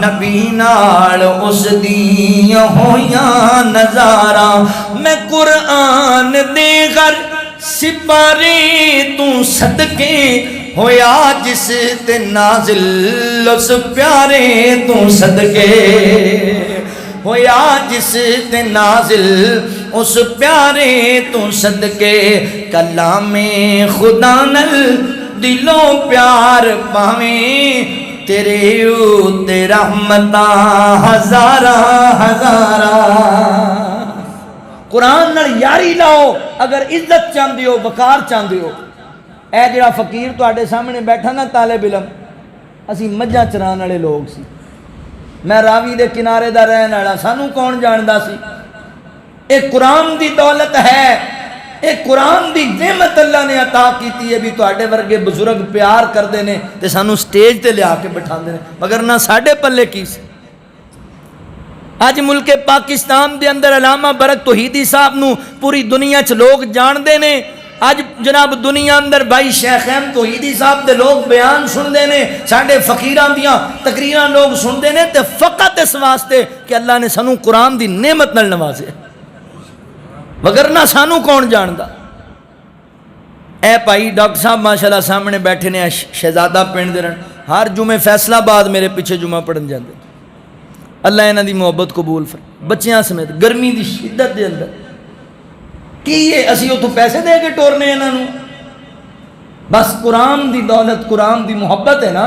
نبی نال اس دیاں ہویاں نظاراں، میں قرآن دے گھر سپارے تو صدقے ہویا جس تے نازل اس پیارے تو صدقے ہویا جس تے نازل اس پیارے تو صدقے، کلام خدا نل دلوں پیار پاویں، تیرے اوتے رحمتاں ہزاراں ہزاراں۔ قرآن نال یاری لاؤ اگر عزت چاندے ہو، وقار چاندے ہو۔ اے جڑا فقیر تواڈے سامنے بیٹھا نا طالب علم، اسی مجھاں چران والے لوگ سی، میں راوی دے کنارے دا رہن والا، سانو کون جاندا سی؟ ایک قرآن دی دولت ہے، ایک قرآن دی نعمت اللہ نے عطا کیتی ہے، بھی تواڈے ورگے بزرگ پیار کردے نے تے سانو سٹیج تے لیا کے بٹھاندے نے، مگر نہ ساڈے پلے کی سی۔ آج ملک پاکستان دے اندر علامہ برک توحیدی صاحب نو پوری دنیا چ لوگ جاندے نے، آج جناب دنیا اندر بھائی شیخین توحیدی صاحب دے لوگ بیان سندے نے، ساڈے فقیراں دیاں تقریراں لوگ سندے نے، تے فقط اس واسطے کہ اللہ نے سانو قرآن دی نعمت نال نوازے، وگرنہ سانو کون جاندا؟ اے بھائی ڈاکٹر صاحب ماشاءاللہ سامنے بیٹھے نے، شہزادہ پنڈ دے رہن، ہر جمعے فیصلہ آباد میرے پیچھے جمعہ پڑھن جاندے، اللہ انہاں دی محبت قبول فرمائے، بچیاں سمیت گرمی دی شدت دے اندر کی یہ اسی اتوں پیسے دے کے ٹورنے انہاں نوں؟ بس قرآن دی دولت، قرآن دی محبت ہے نا۔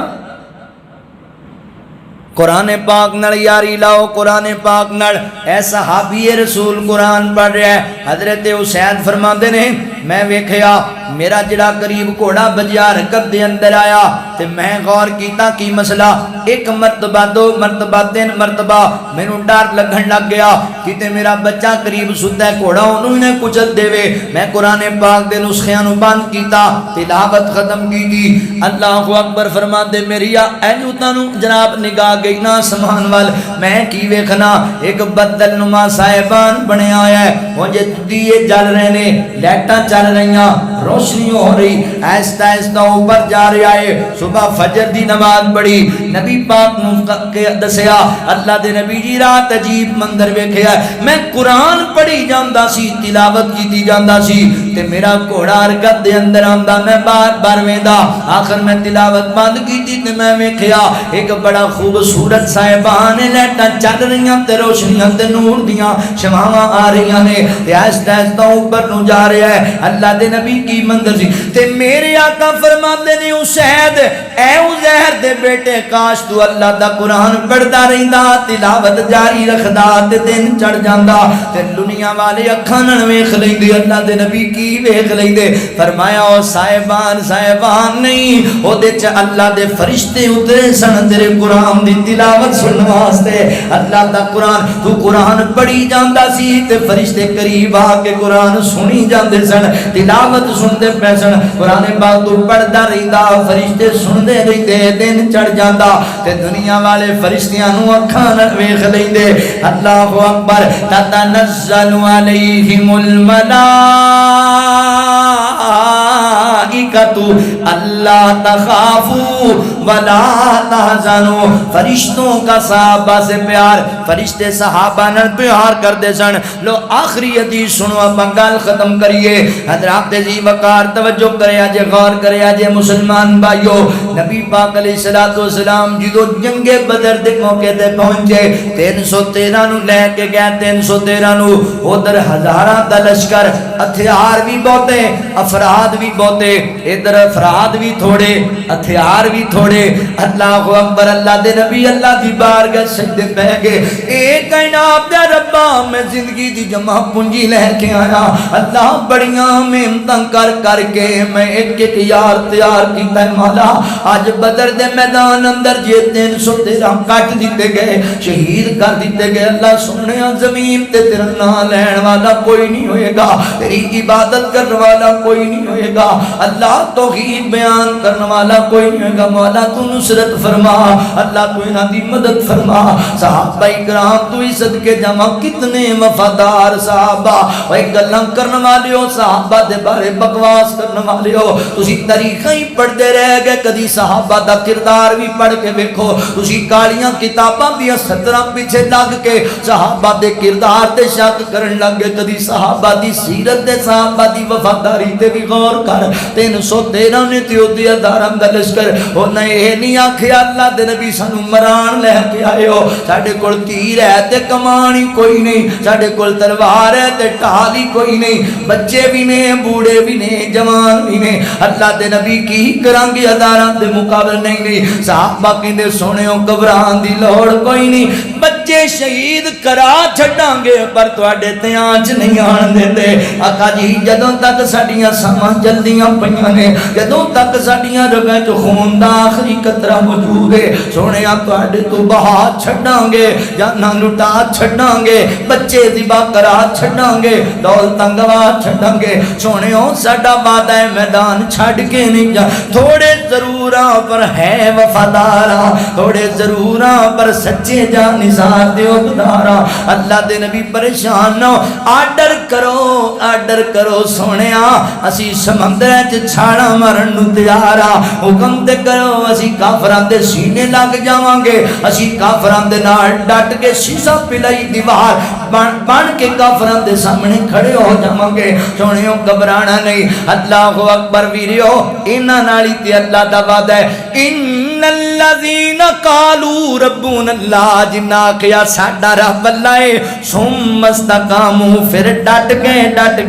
قرآن پاک نال یاری لاؤ، قرآن پاک نال۔ اے صحابی رسول قرآن پڑھ رہا ہے، حضرت حسین فرماندے نے میں ویکھیا میرا جڑا قریب گھوڑا بجیا رکب دے اندر آیا تے میں غور کیتا کی مسئلہ، ایک مرتبہ دو مرتبہ تین مرتبہ مینوں ڈر لگن لگ گیا کیتے میرا بچہ قریب ستا ہے، گھوڑا انہوں نے کچل دے وے۔ میں قرآن پاک دے نسخیاں نوں بند کیتا، تلاوت ختم کیتی، اللہ اکبر فرماندے میری اینوتاں نوں جناب نگاہ گئی نا سمان وال، میں کی ویکھنا ایک بدل نما صاحبان بنے آیا ہے، وہ جے دیے جل رہے نے، لائٹاں چل رہیاں، روشنی ہو رہی، ایستا ایستا اوپر جا رہا ہے۔ صبح فجر دی نماز پڑھی، نبی پاک کے دسیا اللہ دے نبی جی رات عجیب منظر ویکھیا، میں قرآن پڑھی جاندا سی، تلاوت کیتی جاندا سی تے میرا گھوڑا رکب دے اندر آندا، میں بار بار ویندا، آخر میں تلاوت بند کیتی تے میں ویکھیا ایک بڑا خوبصورت صاحبان لائٹاں چل رہیاں تے روشنیاں تے نور دیاں شماواں آ رہیاں نے تے آہستہ آہستہ اوپر نوں جا رہا ہے۔ اللہ دے نبی کی منظر سی تے میرے آقا فرماندے نے حسین اے عزیر دے بیٹے کاش تو اللہ دا قرآن پڑھدا رہندا، تلاوت جاری رکھدا تے دن چڑھ جاندا تے دنیا والے اکھاں نال ویکھ لیندے۔ اللہ دے نبی کی ویکھ لیندے، فرمایا او صاحبان صاحبان نہیں، او دے چ اللہ دے فرشتے اترے سن تیرے قرآن دی تلاوت سنن واسطے۔ اللہ دا قرآن تو قرآن پڑھی جاندا سی تے فرشتے قریب آ کے قرآن سنی جاندے سن، تلاوت سنتے پے سن، قرآن پاک تو پڑھدا رہندا، فرشتے سنتے رہندے، دن چڑھ جاندا تے دنیا والے فرشتیاں نوں اکھاں نال ویکھ لیندے۔ اللہ اکبر، تتنزل علیہم الملائکہ الملائکۃ اللہ تخافوا ولا تحزنوا، فرشتوں کا صحابہ سے پیار، فرشتے صحابہ نے پیار کردے سن۔ لو آخری حدیث سنو، اب گل ختم کریے۔ حضرات ذی وقار توجہ کریا جے، غور کریا جے مسلمان بھائیو، نبی پاک علیہ الصلوۃ والسلام جدو جنگ بدر دے موقع تے پہنچے، 313 نو لے کے گئے، 313 نو ادھر ہزاراں دا لشکر، ہتھیار بھی بہتے، افراد بھی بہتے، ادھر افراد بھی تھوڑے، ہتھیار بھی تھوڑے۔ اللہ اکبر، اللہ دے نبی اللہ دی بارگاہ سجدے پہ گئے، اے کہنا اپنا ربا میں زندگی دی جمع پونجی لے کے آیا، اللہ بڑیاں محنتاں کر کر کے میں ایک ایک یار تیار کیتا ہے مولا، آج بدر دے میدان اندر جے 313 کٹ دیتے گئے، شہید کر دیتے گئے۔ اللہ سونے زمین تے تیرا نام لین والا کوئی نہیں ہوئے گا، تیری عبادت کرنے والا کوئی نہیں ہوئے گا، اللہ توحید بیان کرنے والا کوئی نہیں ہوئے گا۔ مولا تو نصرت فرما، اللہ تو انہاں دی مدد فرما۔ صحابہ کرام تو ہی صدقے جمع، کتنے وفادار صحابہ، وہی گلاں کرنے والے ہو، صحابہ دے بارے بکواس کرنے والے ہو، تسی تاریخاں ہی پڑھتے رہ گئے، کدی صحابہ دا کردار بھی پڑھ کے دیکھو، تسی کالیاں کتاباں بھی 17 پیچھے لگ کے صحابہ دے کردار تے شک کرن لگ گئے، کدی صحابہ دی سیرت تے صحابہ دی وفاداری تے بھی غور کر۔ 313 نے تیودی ادارم دا لشکر، انہیں یہ نہیں آکھیا اللہ دے نبی سانو مران لے کے آئے ہو، ساڑھے کول تیر ہے تے کمانی کوئی نہیں، ساڑھے کول تلوار ہے تے ٹالی کوئی نہیں، بچے بھی نہیں، بوڑھے بھی نہیں، جوان بھی نہیں، اللہ دے نبی کی کرانگی اداران دے مقابل نہیں۔ صحابہ کہندے سونےوں گھبران دی لوڑ کوئی نہیں، بچے شہید کرا چھڈاں گے پر تواڈے تے آنچ نہیں آن دیندے۔ آقا جی جدوں تک ساڈیاں سماں جلدیاں پئیاں نے، جدوں تک ساڈیاں رگاں چ خون دا آخری قطرہ موجود ہے، سونےاں تواڈے تو بہا چھڈاں گے، جاناں لٹا چھڈاں گے، بچے ذبح کرا چھڈاں گے، دولتاں گوا چھڈاں گے، سونےوں ساڈا وعدہ ہے میدان چھڈ کے نہیں جا، تھوڑے ضروراں پر ہے وفاداراں، تھوڑے ضروراں پر سچے جان نثار دیو بدارا۔ اللہ دے نبی پریشان نہ آرڈر کرو سونےاں، اسی سمندر چ چھاڑا مارن نو تیار آ، حکم تے کرو اسی کافراں دے سینے لگ جاواں گے، اسی کافراں دے نال ڈٹ کے شیشہ پلائی دیوار بن کے کافراں دے سامنے کھڑے ہو جاواں گے، سونےوں گھبرانا نہیں۔ اللہ اکبر ویریو، انہاں نال تے اللہ دا وعدہ ہے، ان الذین قالوا ربنا اللہ، جنہاں آکھیا ساڈا رب اللہ ہے، ثم استقاموا، پھر ڈٹ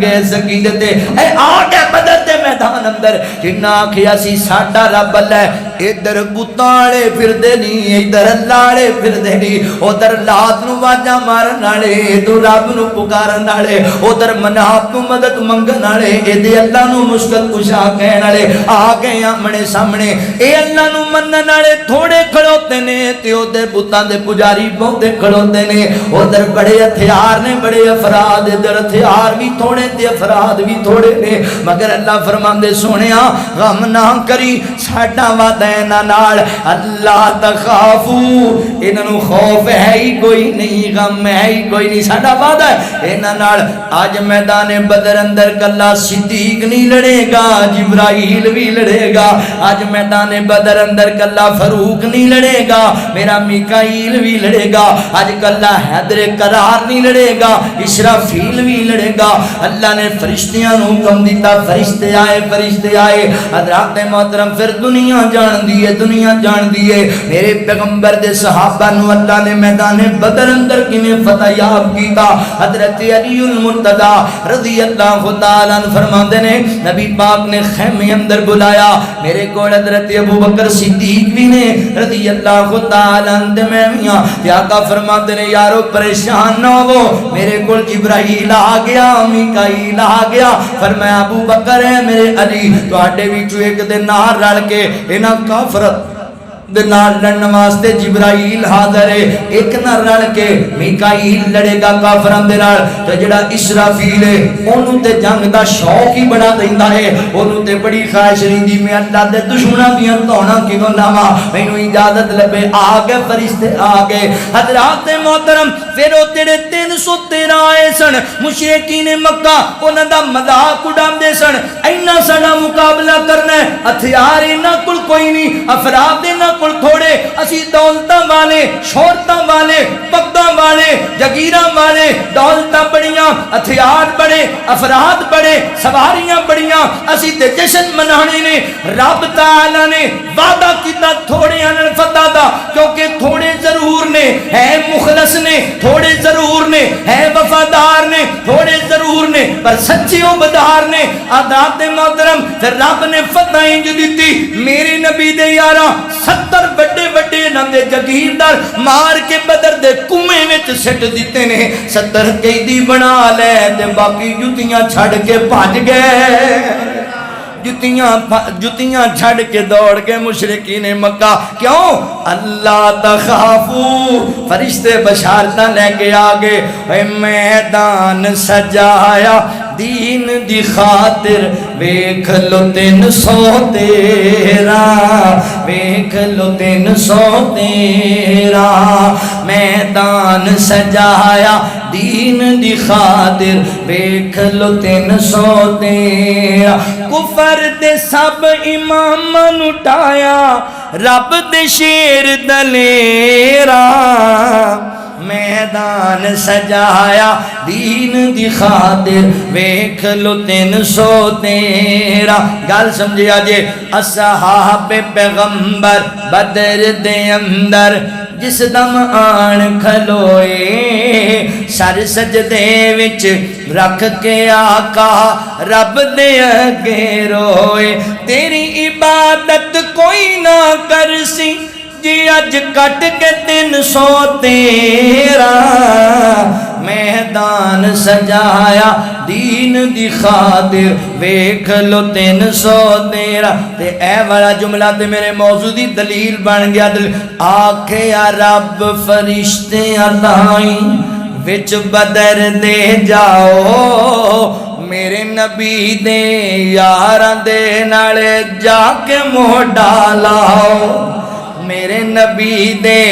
گئے سکیدے تے، اے آگے بدر دے میدان اندر، جنہاں آکھیا سی ساڈا رب اللہ ہے، ادھر بتاڑے پھر دے نہیں، ادھر لاڑے پھر دے نہیں، ادھر لات نو واجا مارن والے، ادھر رب نو پکارن والے، ادھر مناپ نو مدد منگن والے، ادھر اللہ نو مشکل کشا کہن والے، آ گئے آمنے سامنے، اے اللہ نو منن والے تھوڑے کھڑوتے نے تے ادھر بتاں دے پجاری بہتے کھڑوتے نے، ادھر بڑے ہتھیار نے، بڑے افراد، ادھر ہتھیار بھی تھوڑے تے افراد بھی تھوڑے نے، مگر اللہ فرماندے سونےاں غم نہ کری، ساڈا وعدہ ہے انہاں نال، اللہ تخافوا، انہاں نو خوف ہے ہی کوئی نہیں، غم ہے ہی کوئی نہیں، ساڈا وعدہ ہے انہاں نال۔ آج میدان بدر اندر کلا صدیق نہیں لڑے گا، جبرائیل بھی لڑے گا، آج میدان بدر اندر کلا فاروق نہیں لڑے گا، میرا میکائیل بھی لڑے گا، آج کلا حیدر کرار نہیں لڑے گا، اسرافیل بھی لڑے گا۔ اللہ نے فرشتیاں نو حکم دیتا، فرشتے آئے، حضرات محترم پھر دنیا جان دیئے میرے پیغمبر دے صحابہ نو اللہ نے میدان بدر اندر کیویں فتح یاب کیتا۔ حضرت علی المرتضی رضی اللہ تعالیٰ عنہ فرماندے نے نبی پاک نے خیمے اندر بلایا، میرے کو حضرت ابو بکر صدیق بھی نے رضی اللہ تعالیٰ عنہ میں میاں، آقا فرماندے نے یارو پریشان نہ ہو، میرے کو جبرائیل آ گیا، میکائیل آ گیا، فرمایا ابو بکر ہے میرے علی، تو آٹے بھی ایک دن نار رل کے انہاں کافر دے نال لڑن واسطے جبرائیل حاضر ہے، ایک نہ رل کے میکائیل لڑے گا کافراں دے نال، تے جڑا اسرافیل ہے اونوں تے جنگ دا شوق ہی بڑا دیندا ہے، اونوں تے بڑی خواہش رہندی میں اللہ دے دشمناں دیاں توڑاں کیوں لاواں، مینوں اجازت لبے، آ گئے فرشتے آ گئے۔ حضرات محترم پھر او جڑے 313 آئے سن مشرکین مکہ انہاں دا مذاق اڑاندے سن، اینا ساڈا مقابلہ کرنا ہے، ہتھیار انہاں کول کوئی نہیں، افراد انہاں کول تھوڑے، اسی دولتاں والے، شہرتاں والے، پگاں والے، جگیراں والے، دولتاں بڑیاں، ہتھیار بڑے، افراد بڑے، سواریاں بڑیاں، اسی تے جشن منانے نے۔ رب تعالی نے وعدہ کیتا تھوڑے انہاں فتح دا، کیونکہ تھوڑے ضرور نے، ہے مخلص نے، تھوڑے ضرور نے، ہے وفادار نے، تھوڑے ضرور نے، پر سچے عبدار نے۔ آداب محترم پھر رب نے فتح انج دیتی، میرے نبی دے یارا 70 بڑے بڑے نندے جگیردار مار کے بدر دے کنویں وچ سٹ دیتے نے، 70 قیدی بنا لے تے باقی جتیاں چھڑ کے بھج گئے، جتیاں چھڑ کے دوڑ کے مشرکین مکہ۔ کیوں؟ اللہ تخافو، فرشتے بشارتاں لے کے آگے، اے میدان سجایا دین دی خاطر، ویکھ لو 313، ویکھ لو 313، میدان سجایا دین دی خاطر، ویکھ لو 313، کفر دے سب امام اٹھایا، رب دے شیر دلیرا، میدان سجایا دین دی خاطر، ویکھ لو 313۔ گل سمجھیا جے، اصحاب پیغمبر بدر دے اندر جس دم آن کھلوئے، سر سجدے وچ رکھ کے آقا رب دے اگے روئے، تیری عبادت کوئی نہ کرسی جی اج کٹ کے 313، میدان سجایا دین دی خاطر، ویکھ لو 313۔ تے اے والا جملہ تے میرے موضوع دی دلیل بن گیا، آکھے یا رب فرشتیاں تائیں وچ بدر دے جاؤ، میرے نبی دے یاراں دے نال جا کے موڈا لاؤ، میرے نبی دے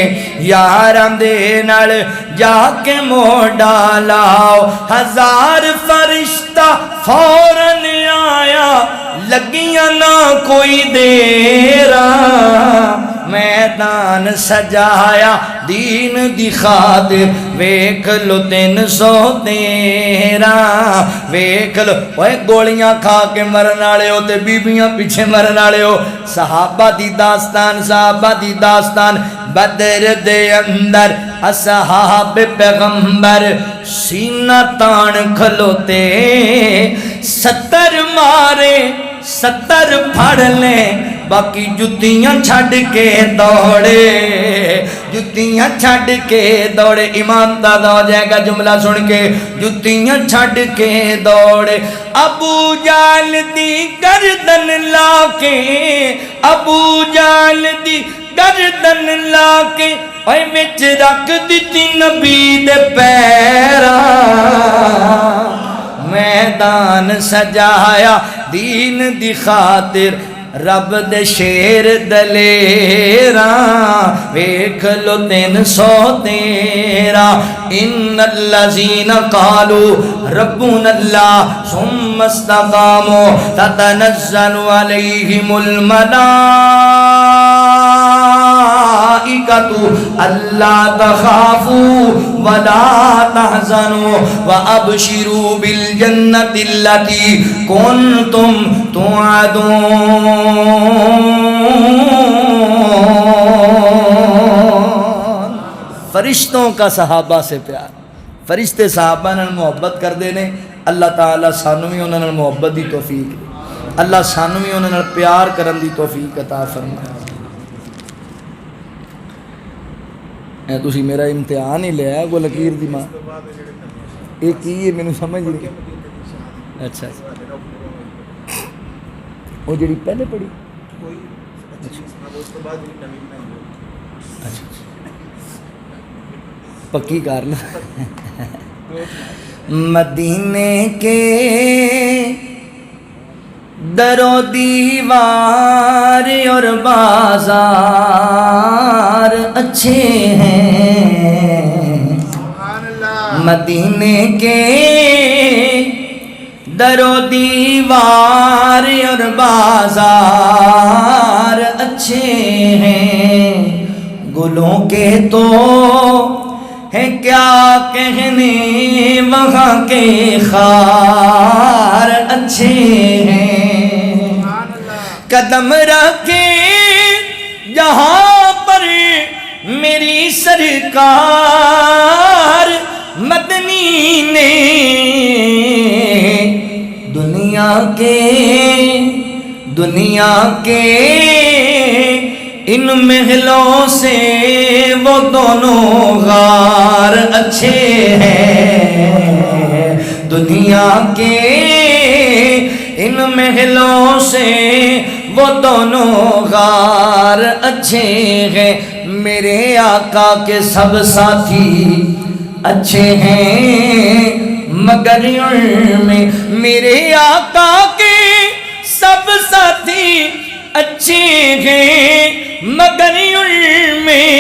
یاراں دے نال جا کے موڈا لاؤ، 1000 فرشتہ فوراً آیا، لگیاں نہ کوئی دیرا، میدان سجایا دین دی خاطر، ویکھ لو 313، ویکھ لو۔ اوے گولیاں کھا کے مرن والے ہو تے بیبیاں پیچھے مرن والے ہو، صحابہ دی داستان، صحابہ دی داستان۔ بدر دے اندر اصحاب پیغمبر سینہ تان کھلوتے، 70 مارے 70 پھڑ لیں، باقی جتیاں چھڑ کے دوڑے، جتیاں چھڑ کے دوڑے۔ ایمان دادا ہو جائے گا جملہ سن کے، جتیاں چھڑ کے دوڑے۔ ابو جال دی گردن لا کے، ابو جال دی گردن لا کے، اوے وچ رکھ دتی نبی دے پیراں، میدان سجایا دین دی خاطر، رب دے شیر دلیراں، ویکھ لو 313۔ ان الذین قالوا ربنا اللہ ثم استقاموا تتنزل علیہم الملائکۃ الا تخافوا ولا تحزنوا وابشروا بالجنۃ التی کنتم توعدون۔ فرشتوں کا صحابہ سے پیار، فرشتے صحابہ نال محبت کردے نے، اللہ تعالیٰ سانوں بھی انہاں نال محبت دی توفیق دے، اللہ سانوں بھی انہاں نال پیار کرن دی توفیق عطا فرمائے۔ اے تسی میرا امتحان ہی لیا کو لکیر دی ماں، یہ کی ہے مینوں سمجھ نہیں۔ اچھا وہ جڑی پہلے پڑھی اچھا پکی کر لو مدینے کے در و دیوار اور بازار اچھے ہیں، سبحان اللہ مدینے کے در و دیوار اور بازار اچھے ہیں، گلوں کے تو ہیں کیا کہنے وہاں کے خار اچھے ہیں، سبحان اللہ قدم رکھے جہاں پر میری سرکار مدنی نے، دنیا کے ان محلوں سے وہ دونوں غار اچھے ہیں، دنیا کے ان محلوں سے وہ دونوں غار اچھے ہیں، میرے آقا کے سب ساتھی اچھے ہیں مگر علم میں، میرے آقا کے سب ساتھی اچھے ہیں مگر علم میں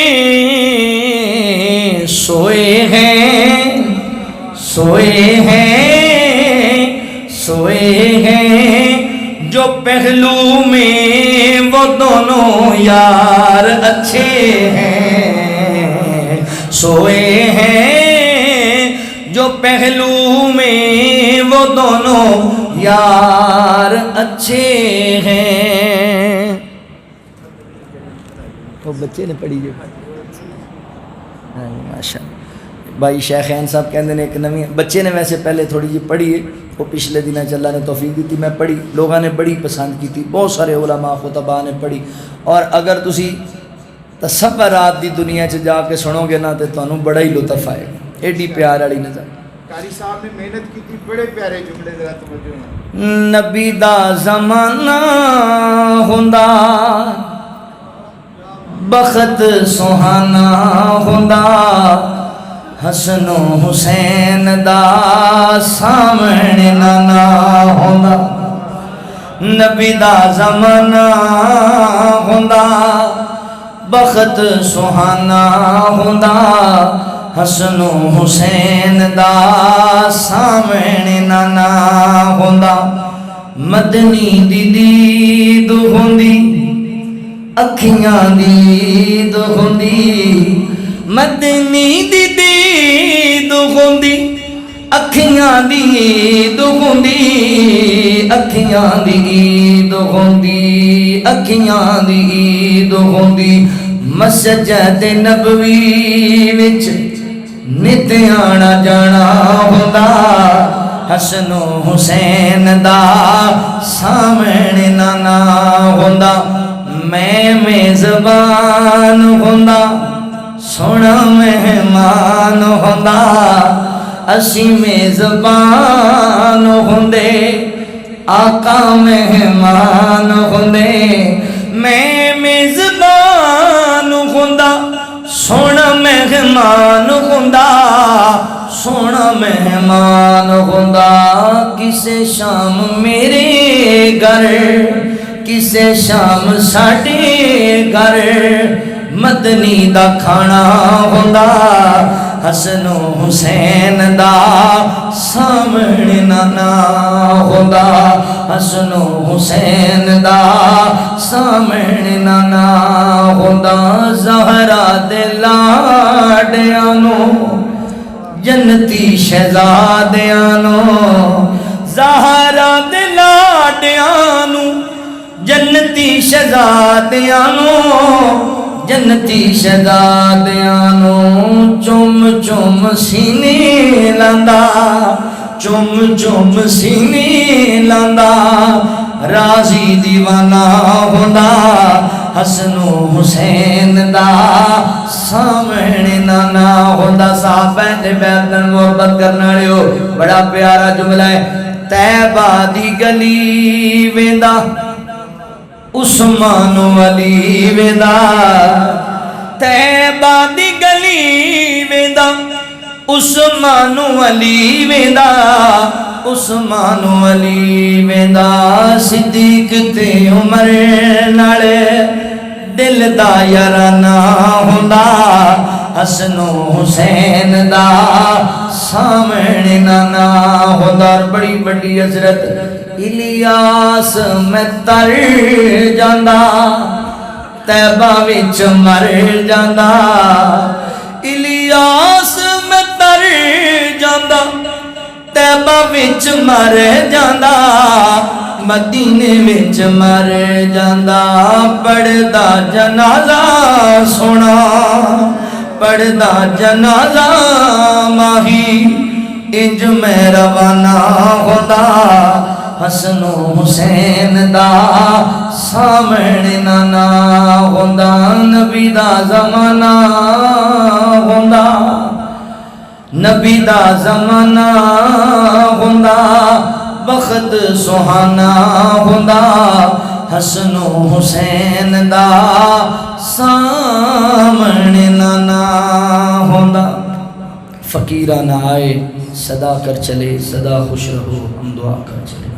سوئے ہیں جو پہلو میں وہ دونوں یار اچھے ہیں، سوئے ہیں جو پہلو میں وہ دونوں یار اچھے ہیں۔ وہ بچے نے پڑھی جو ماشاء اللہ بھائی شیخین صاحب کہتے ہیں ایک نویں بچے نے ویسے پہلے تھوڑی جی پڑھی ہے، وہ پچھلے دنوں اللہ نے توفیق دی تھی، میں پڑھی، لوگوں نے بڑی پسند کی تھی، بہت سارے علماء خطباء نے پڑھی، اور اگر تسی تصورات دی دنیا چ جا کے سنو گے نا تو تمہیں بڑا ہی لطف آئے گا، ایڈی پیار والی نظر۔ قاری صاحب نے محنت کی تھی، بڑے پیارے جملے ذرا توجہ ہیں۔ نبی دا زمانہ ہوندا بخت سہانا ہوندا، حسن و حسین دا سامنے نانا ہوندا، نبی دا زمانہ ہوندا بخت سہانا ہوندا، حسن و حسین دا سامنے نانا ہوندا، مدنی دی دید ہوندی اکھیاں دید ہوندی، مدنی دی دید ہوندی اکھیاں دید ہوندی، اکھیاں دید ہوندی، اکھیاں دید ہوندی، مسجد نبوی وچ نت آنا جانا ہوندا، حسن و حسین دا سامنے نانا ہوندا، میں میزبان ہوندا سونا مہمان ہوندا، اسی میزبان ہوندے آقا مہمان ہوندے، میں میزبان ہوندا سونا مہمان ہوندا، سونا مہمان ہوندا، کسے شام میرے گھر کسے شام ساڈے گھر مدنی دا کھانا ہوندا، حسن و حسین دا سامنے نانا ہوندا، حسن و حسین دا سامنے نانا ہوندا، زہرا دے لاڈیاں نو جنتی شہزادیاں نو، زہرا دے لاڈیاں نو جنتی شہزادیاں نو، جنتی شہزادیاں نو چم چم سینے لاندا، چم چم سینے لاندا، راضی دیوانہ ہوندا، حسن و حسین دا سامنے نانا ہوندا۔ صحابہ دے بیعت نال محبت کرن والےو بڑا پیارا جملہ ہے، طیبہ دی گلی ویندا عثمان علی ویندا طیبہ دی گلی ویندا عثمان علی ویندا عثمان علی ویندا صدیق تے عمر نال دل دا یارانہ ہوندا حسن و حسین دا سامنے نانا ہوندا بڑی بڑی حضرت الیاس میں تر جاندا طیبہ وچ مر جاندا الیاس میں تر جاندا طیبہ وچ مر جاندا مدینے وچ مر جاندا پڑھدا جنازہ سونا پڑھدا جنازہ ماہی انج میں روانہ ہوندا حسن و حسین دا سامنے نانا ہوندا نبی دا زمانہ ہوندا نبی دا زمانہ ہوندا بخت سہانا ہوندا حسن و حسین دا سامنے نانا ہوندا فقیرہ نہ آئے صدا کر چلے صدا خوش رہو ہم دعا کر چلے